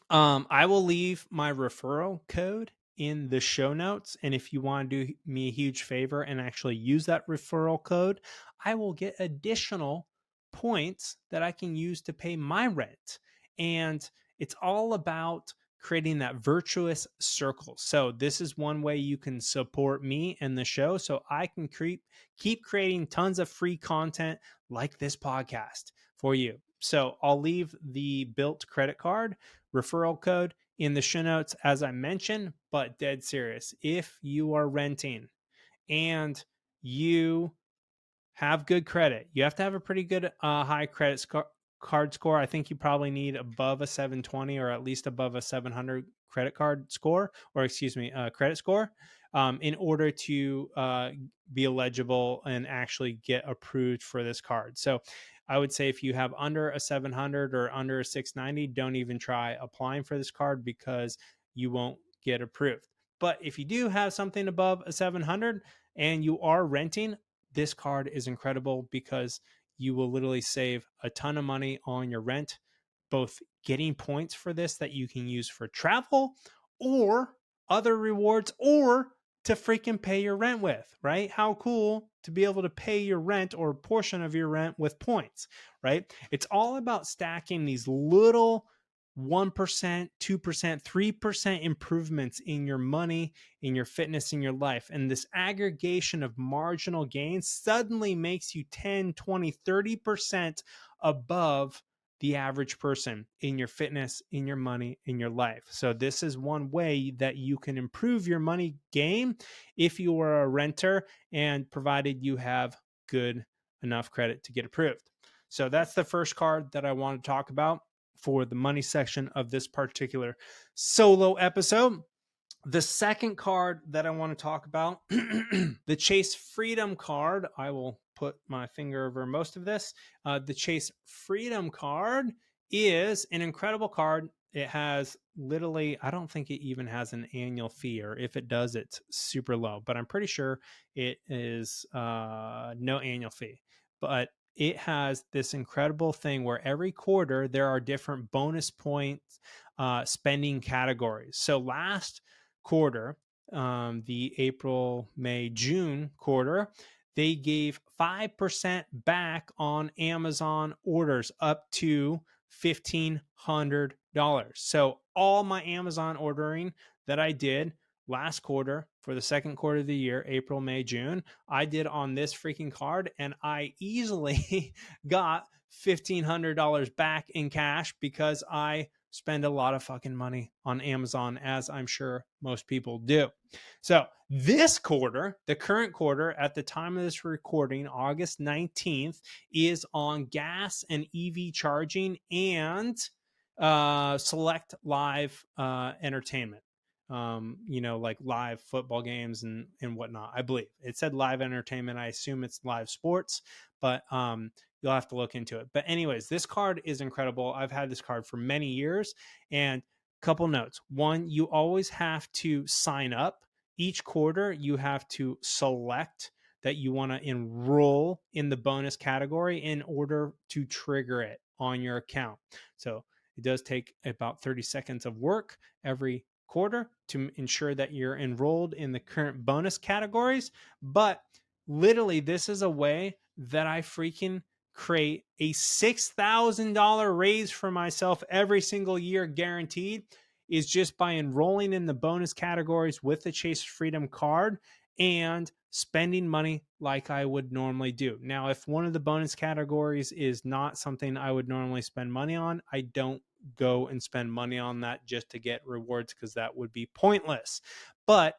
I will leave my referral code in the show notes. And if you want to do me a huge favor and actually use that referral code, I will get additional points that I can use to pay my rent. And it's all about creating that virtuous circle. So this is one way you can support me and the show so I can keep creating tons of free content like this podcast for you. So I'll leave the built credit card referral code in the show notes, as I mentioned, but dead serious. If you are renting and you have good credit, you have to have a pretty good high card score. I think you probably need above a 720 or at least above a 700 credit card score, or excuse me, credit score, in order to be eligible and actually get approved for this card. So I would say if you have under a 700 or under a 690, don't even try applying for this card because you won't get approved. But if you do have something above a 700 and you are renting, this card is incredible because you will literally save a ton of money on your rent, both getting points for this that you can use for travel or other rewards or to freaking pay your rent with, right? How cool to be able to pay your rent or a portion of your rent with points, right? It's all about stacking these little 1%, 2%, 3% improvements in your money, in your fitness, in your life. And this aggregation of marginal gains suddenly makes you 10, 20, 30% above the average person in your fitness, in your money, in your life. So this is one way that you can improve your money game if you are a renter and provided you have good enough credit to get approved. So that's the first card that I want to talk about for the money section of this particular solo episode. The second card that I want to talk about, the Chase Freedom card. I will put my finger over most of this. The Chase Freedom card is an incredible card. It has literally, I don't think it even has an annual fee, or if it does, it's super low, but I'm pretty sure it is no annual fee. But it has this incredible thing where every quarter there are different bonus points spending categories. So last quarter, the April, May, June quarter, they gave 5% back on Amazon orders up to $1,500. So all my Amazon ordering that I did last quarter for the second quarter of the year, April, May, June, I did on this freaking card, and I easily got $1,500 back in cash because I spend a lot of fucking money on Amazon, as I'm sure most people do. So this quarter, the current quarter at the time of this recording, August 19th, is on gas and EV charging and select live entertainment. Like live football games and whatnot. I believe it said live entertainment. I assume it's live sports, but you'll have to look into it. But anyways, this card is incredible. I've had this card for many years. And couple notes. One, you always have to sign up. Each quarter, you have to select that you want to enroll in the bonus category in order to trigger it on your account. So it does take about 30 seconds of work every quarter to ensure that you're enrolled in the current bonus categories. But literally, this is a way that I freaking create a $6,000 raise for myself every single year guaranteed, is just by enrolling in the bonus categories with the Chase Freedom card and spending money like I would normally do. Now, if one of the bonus categories is not something I would normally spend money on, I don't go and spend money on that just to get rewards, because that would be pointless. But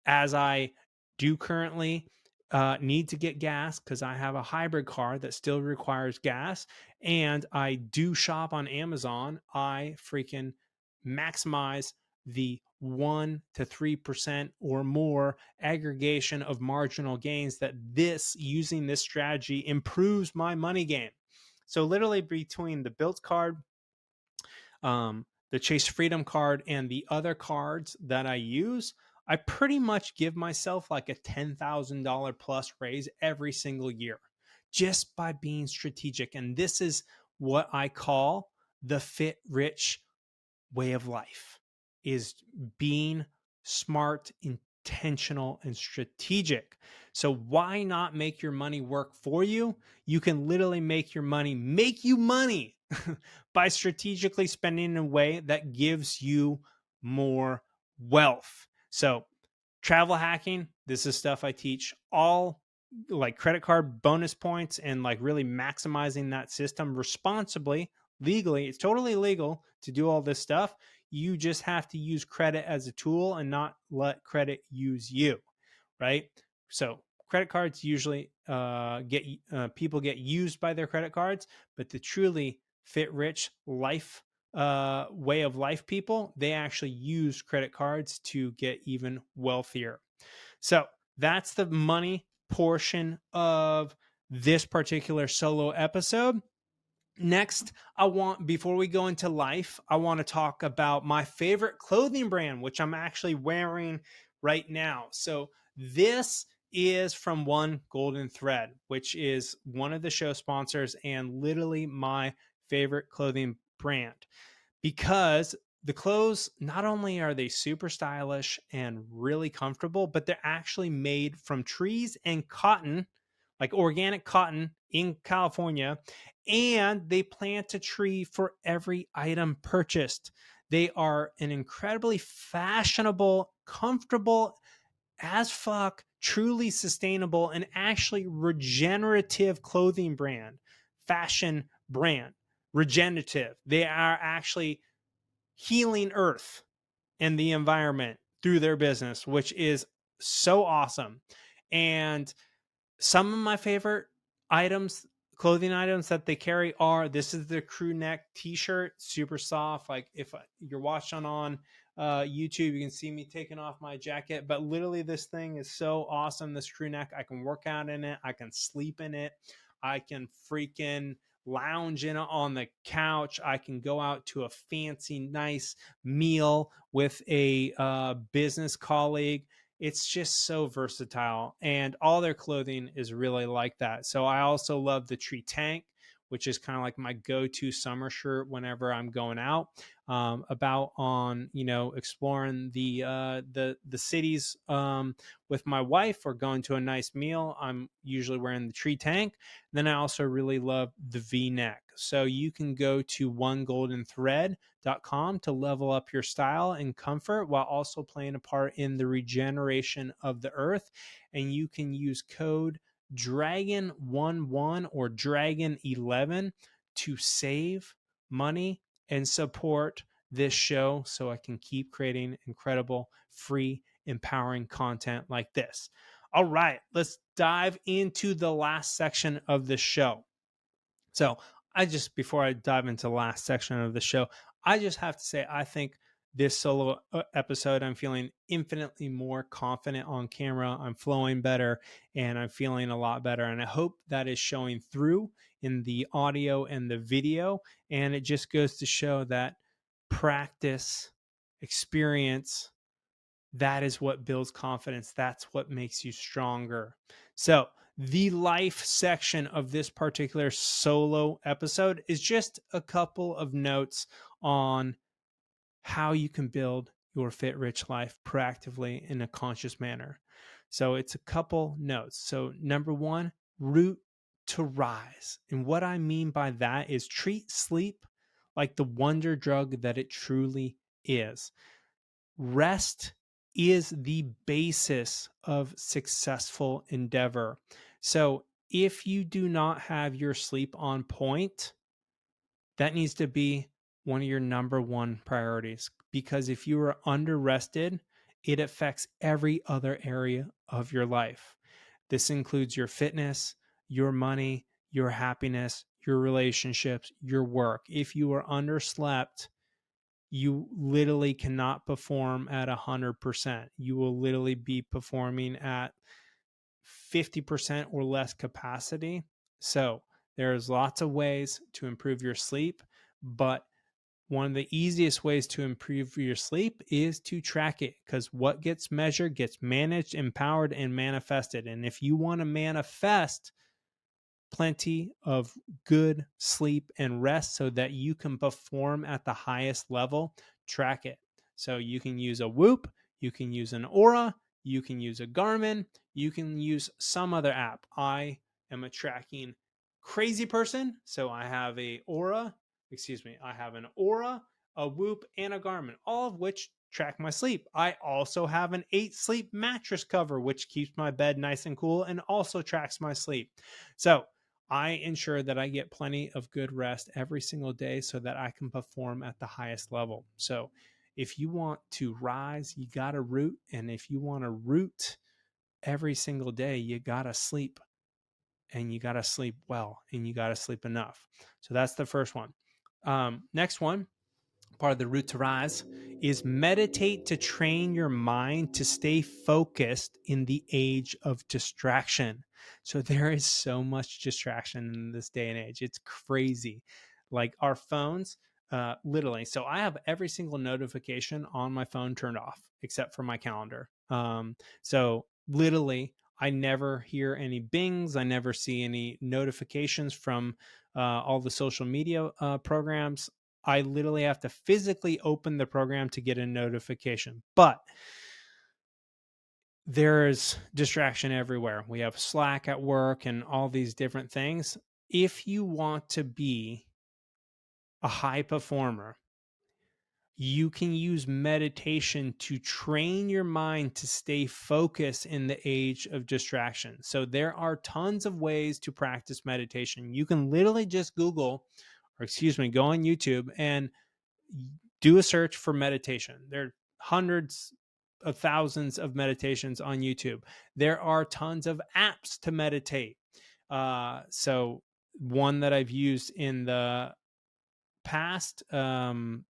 as I do currently need to get gas because I have a hybrid car that still requires gas, and I do shop on Amazon, I freaking maximize the 1 to 3% or more aggregation of marginal gains that using this strategy improves my money game. So literally between the built card, the Chase Freedom card, and the other cards that I use, I pretty much give myself like a $10,000 plus raise every single year just by being strategic. And this is what I call the fit rich way of life, is being smart, intentional, and strategic. So why not make your money work for you? You can literally make your money make you money by strategically spending in a way that gives you more wealth. So travel hacking, this is stuff I teach, all like credit card bonus points and like really maximizing that system responsibly, legally. It's totally legal to do all this stuff. You just have to use credit as a tool and not let credit use you, right? So credit cards usually get people get used by their credit cards, but the truly fit rich life way of life people, they actually use credit cards to get even wealthier. So that's the money portion of this particular solo episode. Next, before we go into life, I want to talk about my favorite clothing brand, which I'm actually wearing right now. So this is from One Golden Thread, which is one of the show sponsors and literally my favorite clothing brand, because the clothes, not only are they super stylish and really comfortable, but they're actually made from trees and cotton, like organic cotton in California, and they plant a tree for every item purchased. They are an incredibly fashionable, comfortable as fuck, truly sustainable, and actually regenerative clothing brand, fashion brand, regenerative. They are actually healing earth and the environment through their business, which is so awesome. And some of my favorite items, clothing items that they carry are, this is the crew neck t-shirt, super soft. Like if you're watching on YouTube, you can see me taking off my jacket, but literally this thing is so awesome. This crew neck, I can work out in it, I can sleep in it, I can freaking lounge in it on the couch, I can go out to a fancy nice meal with a business colleague. It's just so versatile, and all their clothing is really like that. So I also love the tree tank, which is kind of like my go-to summer shirt whenever I'm going out about on exploring the cities with my wife or going to a nice meal. I'm usually wearing the tree tank. Then I also really love the V-neck. So you can go to onegoldenthread.com to level up your style and comfort while also playing a part in the regeneration of the earth. And you can use code Dragon11 or Dragon11 to save money and support this show so I can keep creating incredible, free, empowering content like this. All right, let's dive into the last section of the show. So before I dive into the last section of the show, I just have to say, I think this solo episode, I'm feeling infinitely more confident on camera. I'm flowing better and I'm feeling a lot better. And I hope that is showing through in the audio and the video. And it just goes to show that practice, experience, that is what builds confidence. That's what makes you stronger. So, the life section of this particular solo episode is just a couple of notes on how you can build your fit rich life proactively in a conscious manner. So, it's a couple notes. So, number one, root to rise. And what I mean by that is treat sleep like the wonder drug that it truly is. Rest is the basis of successful endeavor. So if you do not have your sleep on point, that needs to be one of your number one priorities, because if you are under rested, it affects every other area of your life. This includes your fitness, your money, your happiness, your relationships, your work. If you are underslept, you literally cannot perform at 100%. You will literally be performing at 50% or less capacity. So there's lots of ways to improve your sleep, but one of the easiest ways to improve your sleep is to track it, because what gets measured gets managed, empowered, and manifested. And if you want to manifest plenty of good sleep and rest so that you can perform at the highest level, track it. So you can use a Whoop, you can use an Aura, you can use a Garmin, you can use some other app. I am a tracking crazy person, so I have an Aura, a Whoop, and a Garmin, all of which track my sleep. I also have an 8 sleep mattress cover, which keeps my bed nice and cool and also tracks my sleep. So I ensure that I get plenty of good rest every single day so that I can perform at the highest level. So if you want to rise, you got to root. And if you want to root every single day, you got to sleep, and you got to sleep well, and you got to sleep enough. So that's the first one. Next one, part of the root to rise, is meditate to train your mind to stay focused in the age of distraction. So there is so much distraction in this day and age. It's crazy. Like our phones, literally. So I have every single notification on my phone turned off except for my calendar. So literally, I never hear any bings. I never see any notifications from all the social media programs. I literally have to physically open the program to get a notification. But there's distraction everywhere. We have Slack at work and all these different things. If you want to be a high performer, you can use meditation to train your mind to stay focused in the age of distraction. So there are tons of ways to practice meditation. You can literally just go on YouTube and do a search for meditation. There are hundreds of thousands of meditations on YouTube. There are tons of apps to meditate. So one that I've used in the past, I'm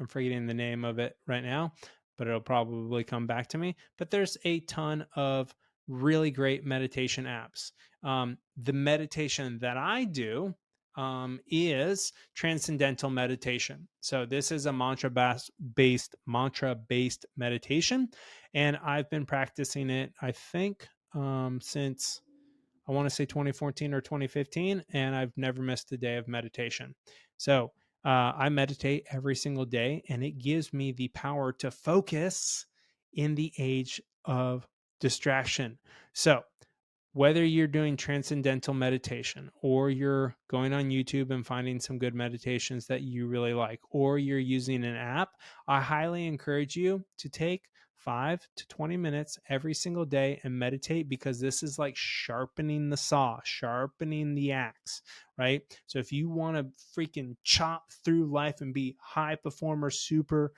forgetting the name of it right now, but it'll probably come back to me. But there's a ton of really great meditation apps. The meditation that I do is transcendental meditation. So this is a mantra-based meditation, and I've been practicing it, I think, since I want to say 2014 or 2015, and I've never missed a day of meditation. So I meditate every single day, and it gives me the power to focus in the age of distraction. So whether you're doing transcendental meditation, or you're going on YouTube and finding some good meditations that you really like, or you're using an app, I highly encourage you to take 5 to 20 minutes every single day and meditate, because this is like sharpening the saw, sharpening the axe, right? So if you want to freaking chop through life and be high performer, super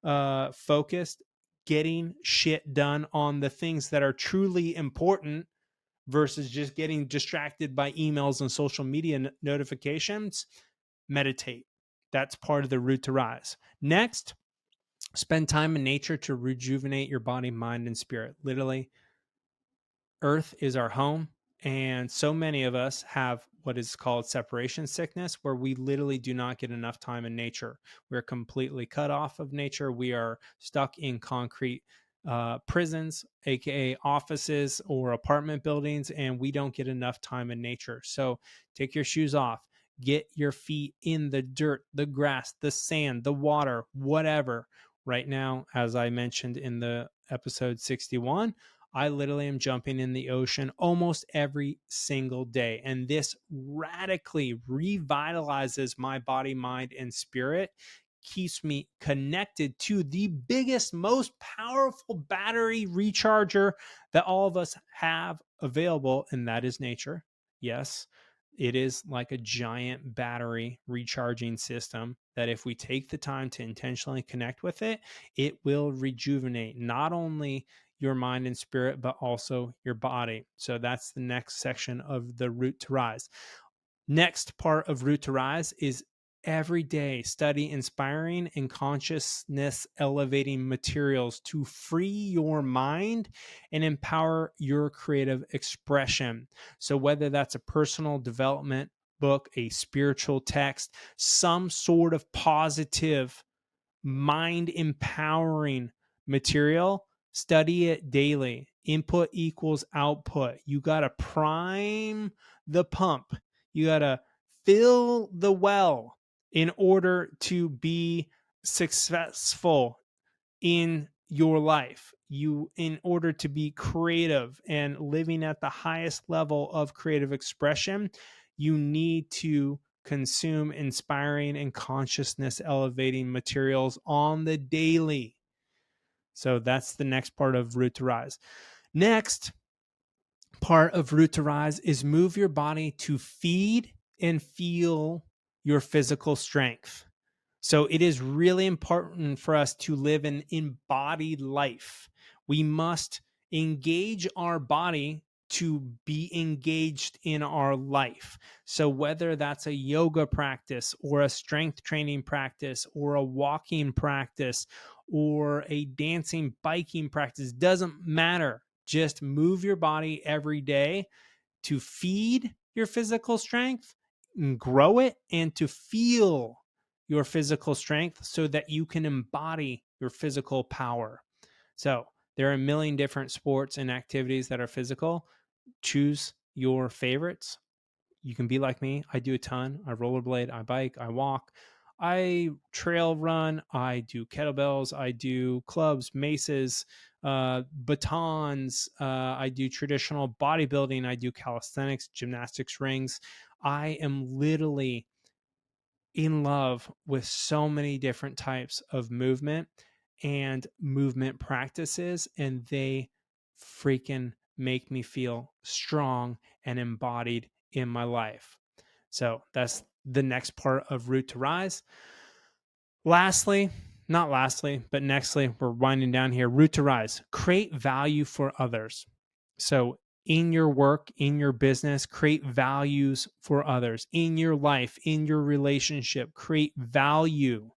focused, getting shit done on the things that are truly important versus just getting distracted by emails and social media notifications, meditate. That's part of the root to rise. Next, spend time in nature to rejuvenate your body, mind, and spirit. Literally, Earth is our home. And so many of us have what is called separation sickness, where we literally do not get enough time in nature. We're completely cut off of nature. We are stuck in concrete prisons, aka offices or apartment buildings, and we don't get enough time in nature. So take your shoes off, get your feet in the dirt, the grass, the sand, the water, whatever. Right now, as I mentioned in the episode 61, I literally am jumping in the ocean almost every single day. And this radically revitalizes my body, mind, and spirit, keeps me connected to the biggest, most powerful battery recharger that all of us have available, and that is nature. Yes, it is like a giant battery recharging system that if we take the time to intentionally connect with it, it will rejuvenate not only your mind and spirit, but also your body. So that's the next section of the root to rise. Next part of root to rise is every day study inspiring and consciousness elevating materials to free your mind and empower your creative expression. So whether that's a personal development book, a spiritual text, some sort of positive mind empowering material, study it daily. Input equals output. You got to prime the pump You got to fill the well in order to be successful in your life. In order to be creative and living at the highest level of creative expression, you need to consume inspiring and consciousness elevating materials on the daily. So that's the next part of Root to Rise. Next part of Root to Rise is move your body to feed and feel your physical strength. So it is really important for us to live an embodied life. We must engage our body to be engaged in our life. So whether that's a yoga practice or a strength training practice or a walking practice or a dancing, biking practice, doesn't matter. Just move your body every day to feed your physical strength and grow it, and to feel your physical strength so that you can embody your physical power. So there are a million different sports and activities that are physical. Choose your favorites. You can be like me. I do a ton. I rollerblade, I bike, I walk, I trail run, I do kettlebells, I do clubs, maces, batons, I do traditional bodybuilding, I do calisthenics, gymnastics rings. I am literally in love with so many different types of movement and movement practices, and they freaking make me feel strong and embodied in my life. So that's the next part of Root to Rise. Lastly, not lastly, but nextly, we're winding down here. Root to Rise, create value for others. So in your work, in your business, create values for others. In your life, in your relationship, create value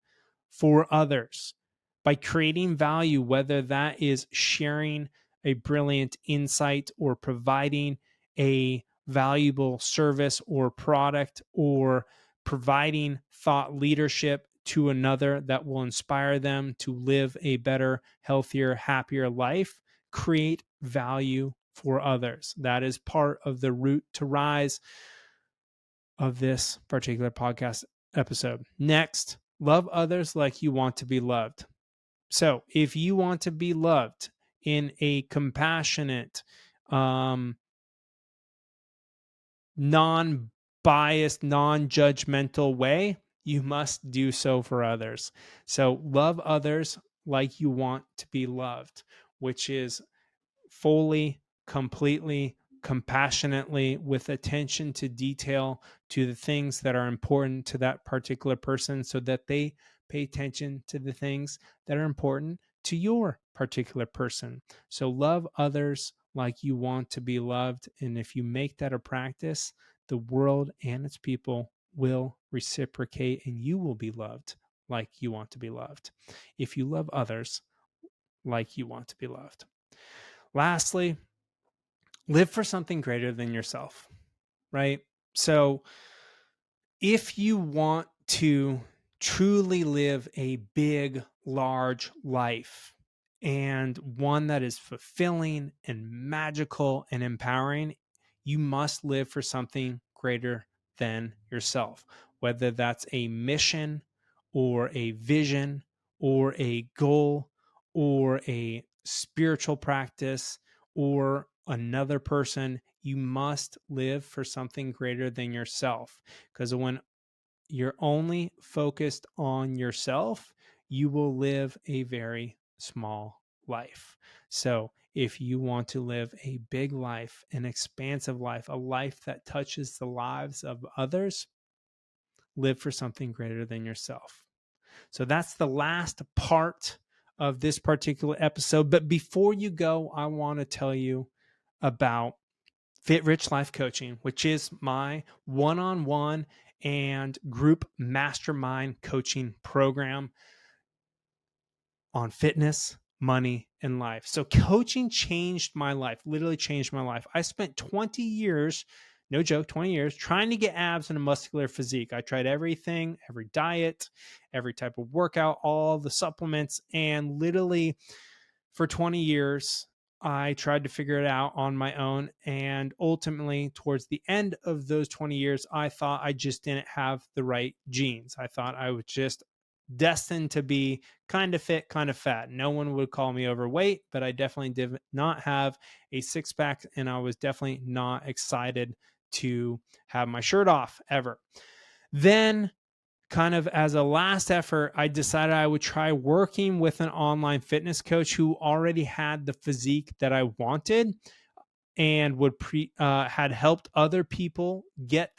for others. By creating value, whether that is sharing a brilliant insight or providing a valuable service or product or providing thought leadership to another that will inspire them to live a better, healthier, happier life, create value for others. That is part of the Root to Rise of this particular podcast episode. Next, love others like you want to be loved. So if you want to be loved in a compassionate, non-biased, non-judgmental way, you must do so for others. So love others like you want to be loved, which is fully, completely, compassionately, with attention to detail to the things that are important to that particular person so that they pay attention to the things that are important to your particular person. So love others like you want to be loved. And if you make that a practice, the world and its people will reciprocate and you will be loved like you want to be loved. If you love others like you want to be loved. Lastly, live for something greater than yourself, right? So if you want to truly live a big, large life and one that is fulfilling and magical and empowering, you must live for something greater than yourself, whether that's a mission or a vision or a goal or a spiritual practice or another person. You must live for something greater than yourself, because when you're only focused on yourself, you will live a very small life. So if you want to live a big life, an expansive life, a life that touches the lives of others, live for something greater than yourself. So that's the last part of this particular episode. But before you go, I want to tell you about Fit Rich Life Coaching, which is my one-on-one and group mastermind coaching program on fitness, money, and life. So coaching changed my life, literally changed my life. I spent 20 years, no joke, 20 years trying to get abs and a muscular physique. I tried everything, every diet, every type of workout, all the supplements, and literally for 20 years, I tried to figure it out on my own. And ultimately, towards the end of those 20 years, I thought I just didn't have the right genes. I thought I was just destined to be kind of fit, kind of fat. No one would call me overweight, but I definitely did not have a six pack. And I was definitely not excited to have my shirt off ever. Then, kind of as a last effort, I decided I would try working with an online fitness coach who already had the physique that I wanted and had helped other people get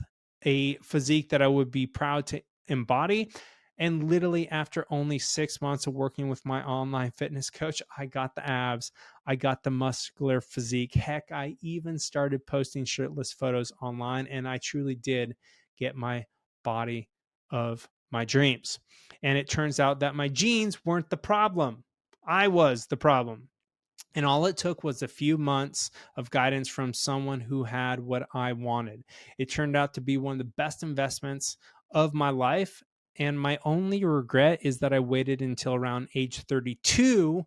a physique that I would be proud to embody. And literally, after only 6 months of working with my online fitness coach, I got the abs, I got the muscular physique. Heck, I even started posting shirtless photos online, and I truly did get my body of my dreams. And it turns out that my genes weren't the problem, I was the problem. And all it took was a few months of guidance from someone who had what I wanted. It turned out to be one of the best investments of my life. And my only regret is that I waited until around age 32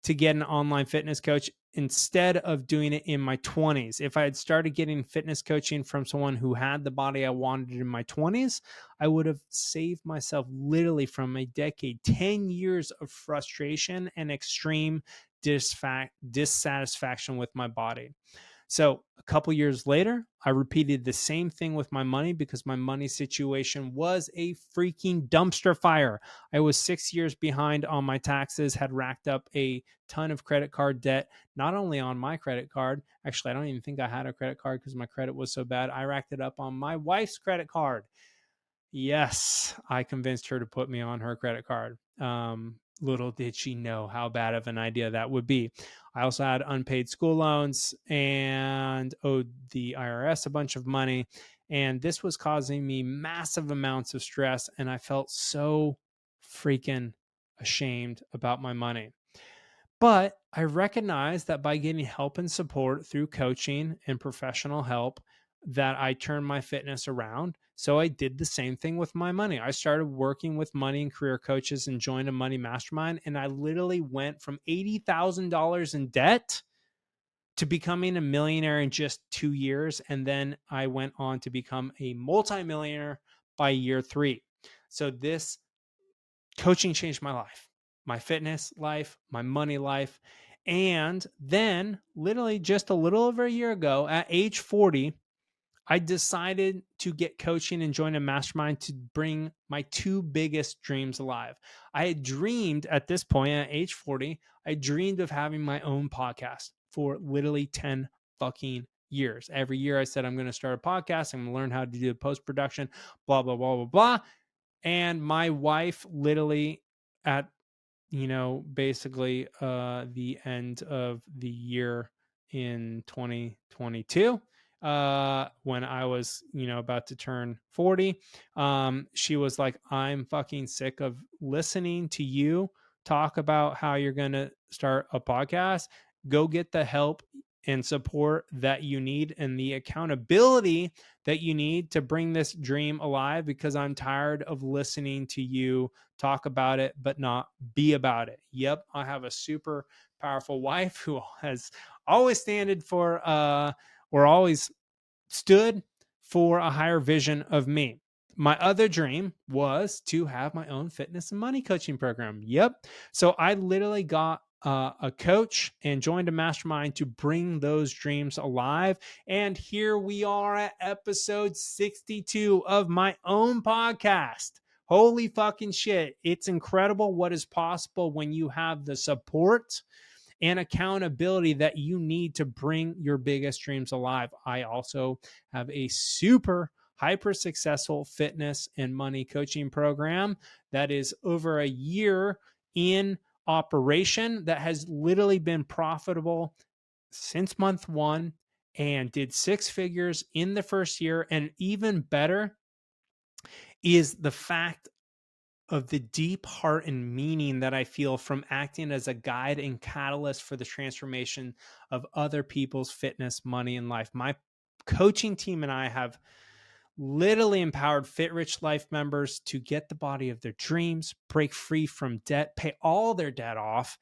to get an online fitness coach instead of doing it in my 20s. If I had started getting fitness coaching from someone who had the body I wanted in my 20s, I would have saved myself literally from a decade, 10 years of frustration and extreme dissatisfaction with my body. So a couple years later, I repeated the same thing with my money because my money situation was a freaking dumpster fire. I was 6 years behind on my taxes, had racked up a ton of credit card debt, not only on my credit card. Actually, I don't even think I had a credit card because my credit was so bad. I racked it up on my wife's credit card. Yes, I convinced her to put me on her credit card. Little did she know how bad of an idea that would be. I also had unpaid school loans and owed the IRS a bunch of money. And this was causing me massive amounts of stress. And I felt so freaking ashamed about my money. But I recognize that by getting help and support through coaching and professional help, that I turned my fitness around. So I did the same thing with my money. I started working with money and career coaches and joined a money mastermind. And I literally went from $80,000 in debt to becoming a millionaire in just 2 years. And then I went on to become a multimillionaire by year 3. So this coaching changed my life, my fitness life, my money life. And then, literally just a little over a year ago, at age 40, I decided to get coaching and join a mastermind to bring my two biggest dreams alive. I had dreamed at this point, at age 40, I dreamed of having my own podcast for literally 10 fucking years. Every year I said, I'm going to start a podcast. I'm going to learn how to do post production, blah, blah, blah, blah, blah. And my wife literally at, basically the end of the year in 2022, when I was, about to turn 40, she was like, I'm fucking sick of listening to you talk about how you're going to start a podcast. Go get the help and support that you need and the accountability that you need to bring this dream alive, because I'm tired of listening to you talk about it but not be about it. Yep, I have a super powerful wife who has always always stood for a higher vision of me. My other dream was to have my own fitness and money coaching program. Yep. So I literally got a coach and joined a mastermind to bring those dreams alive. And here we are at episode 62 of my own podcast. Holy fucking shit. It's incredible what is possible when you have the support and accountability that you need to bring your biggest dreams alive. I also have a super hyper successful fitness and money coaching program that is over a year in operation, that has literally been profitable since month 1 and did 6 figures in the first year. And even better is the fact of the deep heart and meaning that I feel from acting as a guide and catalyst for the transformation of other people's fitness, money, and life. My coaching team and I have literally empowered Fit Rich Life members to get the body of their dreams, break free from debt, pay all their debt off,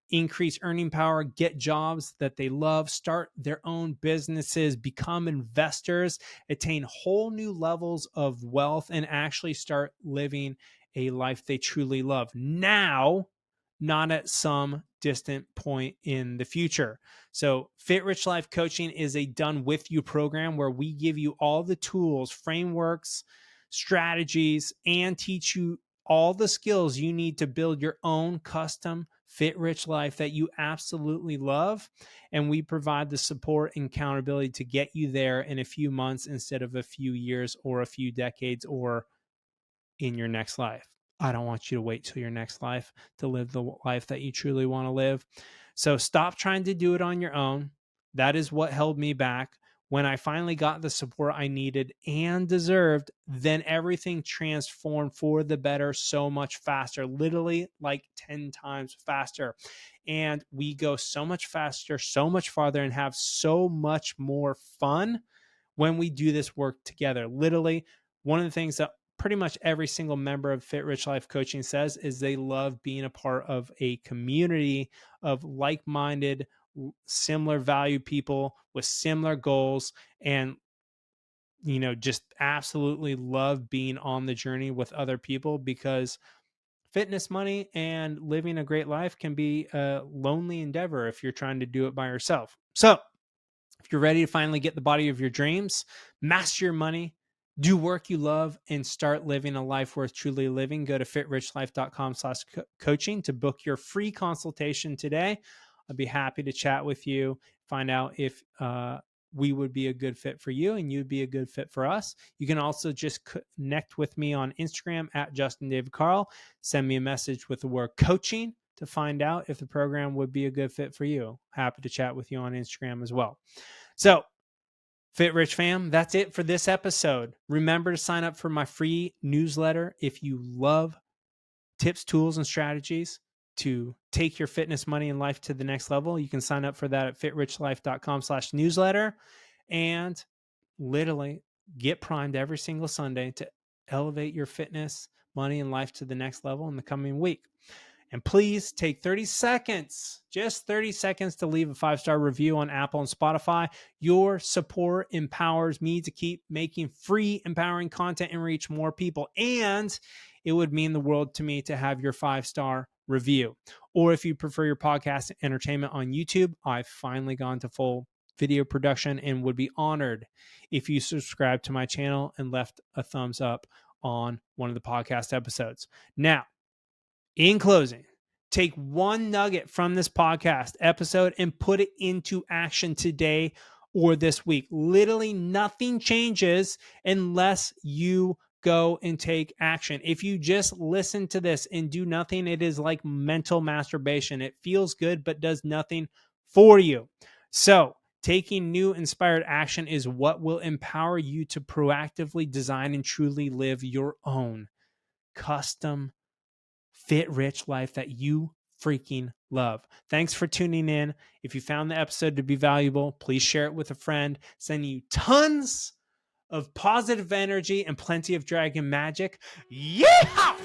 increase earning power, get jobs that they love, start their own businesses, become investors, attain whole new levels of wealth, and actually start living a life they truly love now, not at some distant point in the future. So, Fit Rich Life Coaching is a done with you program where we give you all the tools, frameworks, strategies, and teach you all the skills you need to build your own custom fit rich life that you absolutely love. And we provide the support and accountability to get you there in a few months instead of a few years or a few decades or in your next life. I don't want you to wait till your next life to live the life that you truly want to live. So stop trying to do it on your own. That is what held me back. When I finally got the support I needed and deserved, then everything transformed for the better so much faster, literally like 10 times faster. And we go so much faster, so much farther, and have so much more fun when we do this work together. Literally, one of the things that pretty much every single member of Fit Rich Life Coaching says is they love being a part of a community of like-minded, similar value people with similar goals, and just absolutely love being on the journey with other people, because fitness, money, and living a great life can be a lonely endeavor if you're trying to do it by yourself. So if you're ready to finally get the body of your dreams, master your money, do work you love, and start living a life worth truly living, go to fitrichlife.com/coaching to book your free consultation today. I'd be happy to chat with you, find out if we would be a good fit for you and you'd be a good fit for us. You can also just connect with me on Instagram at Justin David Carl. Send me a message with the word coaching to find out if the program would be a good fit for you. Happy to chat with you on Instagram as well. So, Fit Rich fam, that's it for this episode. Remember to sign up for my free newsletter if you love tips, tools, and strategies to take your fitness, money, and life to the next level. You can sign up for that at fitrichlife.com/newsletter and literally get primed every single Sunday to elevate your fitness, money, and life to the next level in the coming week. And please take 30 seconds, just 30 seconds, to leave a 5-star review on Apple and Spotify. Your support empowers me to keep making free, empowering content and reach more people. And it would mean the world to me to have your 5-star review. Or if you prefer your podcast entertainment on YouTube, I've finally gone to full video production and would be honored if you subscribe to my channel and left a thumbs up on one of the podcast episodes. Now, in closing, take one nugget from this podcast episode and put it into action today or this week. Literally nothing changes unless you go and take action. If you just listen to this and do nothing, it is like mental masturbation. It feels good, but does nothing for you. So taking new inspired action is what will empower you to proactively design and truly live your own custom fit rich life that you freaking love. Thanks for tuning in. If you found the episode to be valuable, please share it with a friend. Send you tons of positive energy and plenty of dragon magic. Yeah!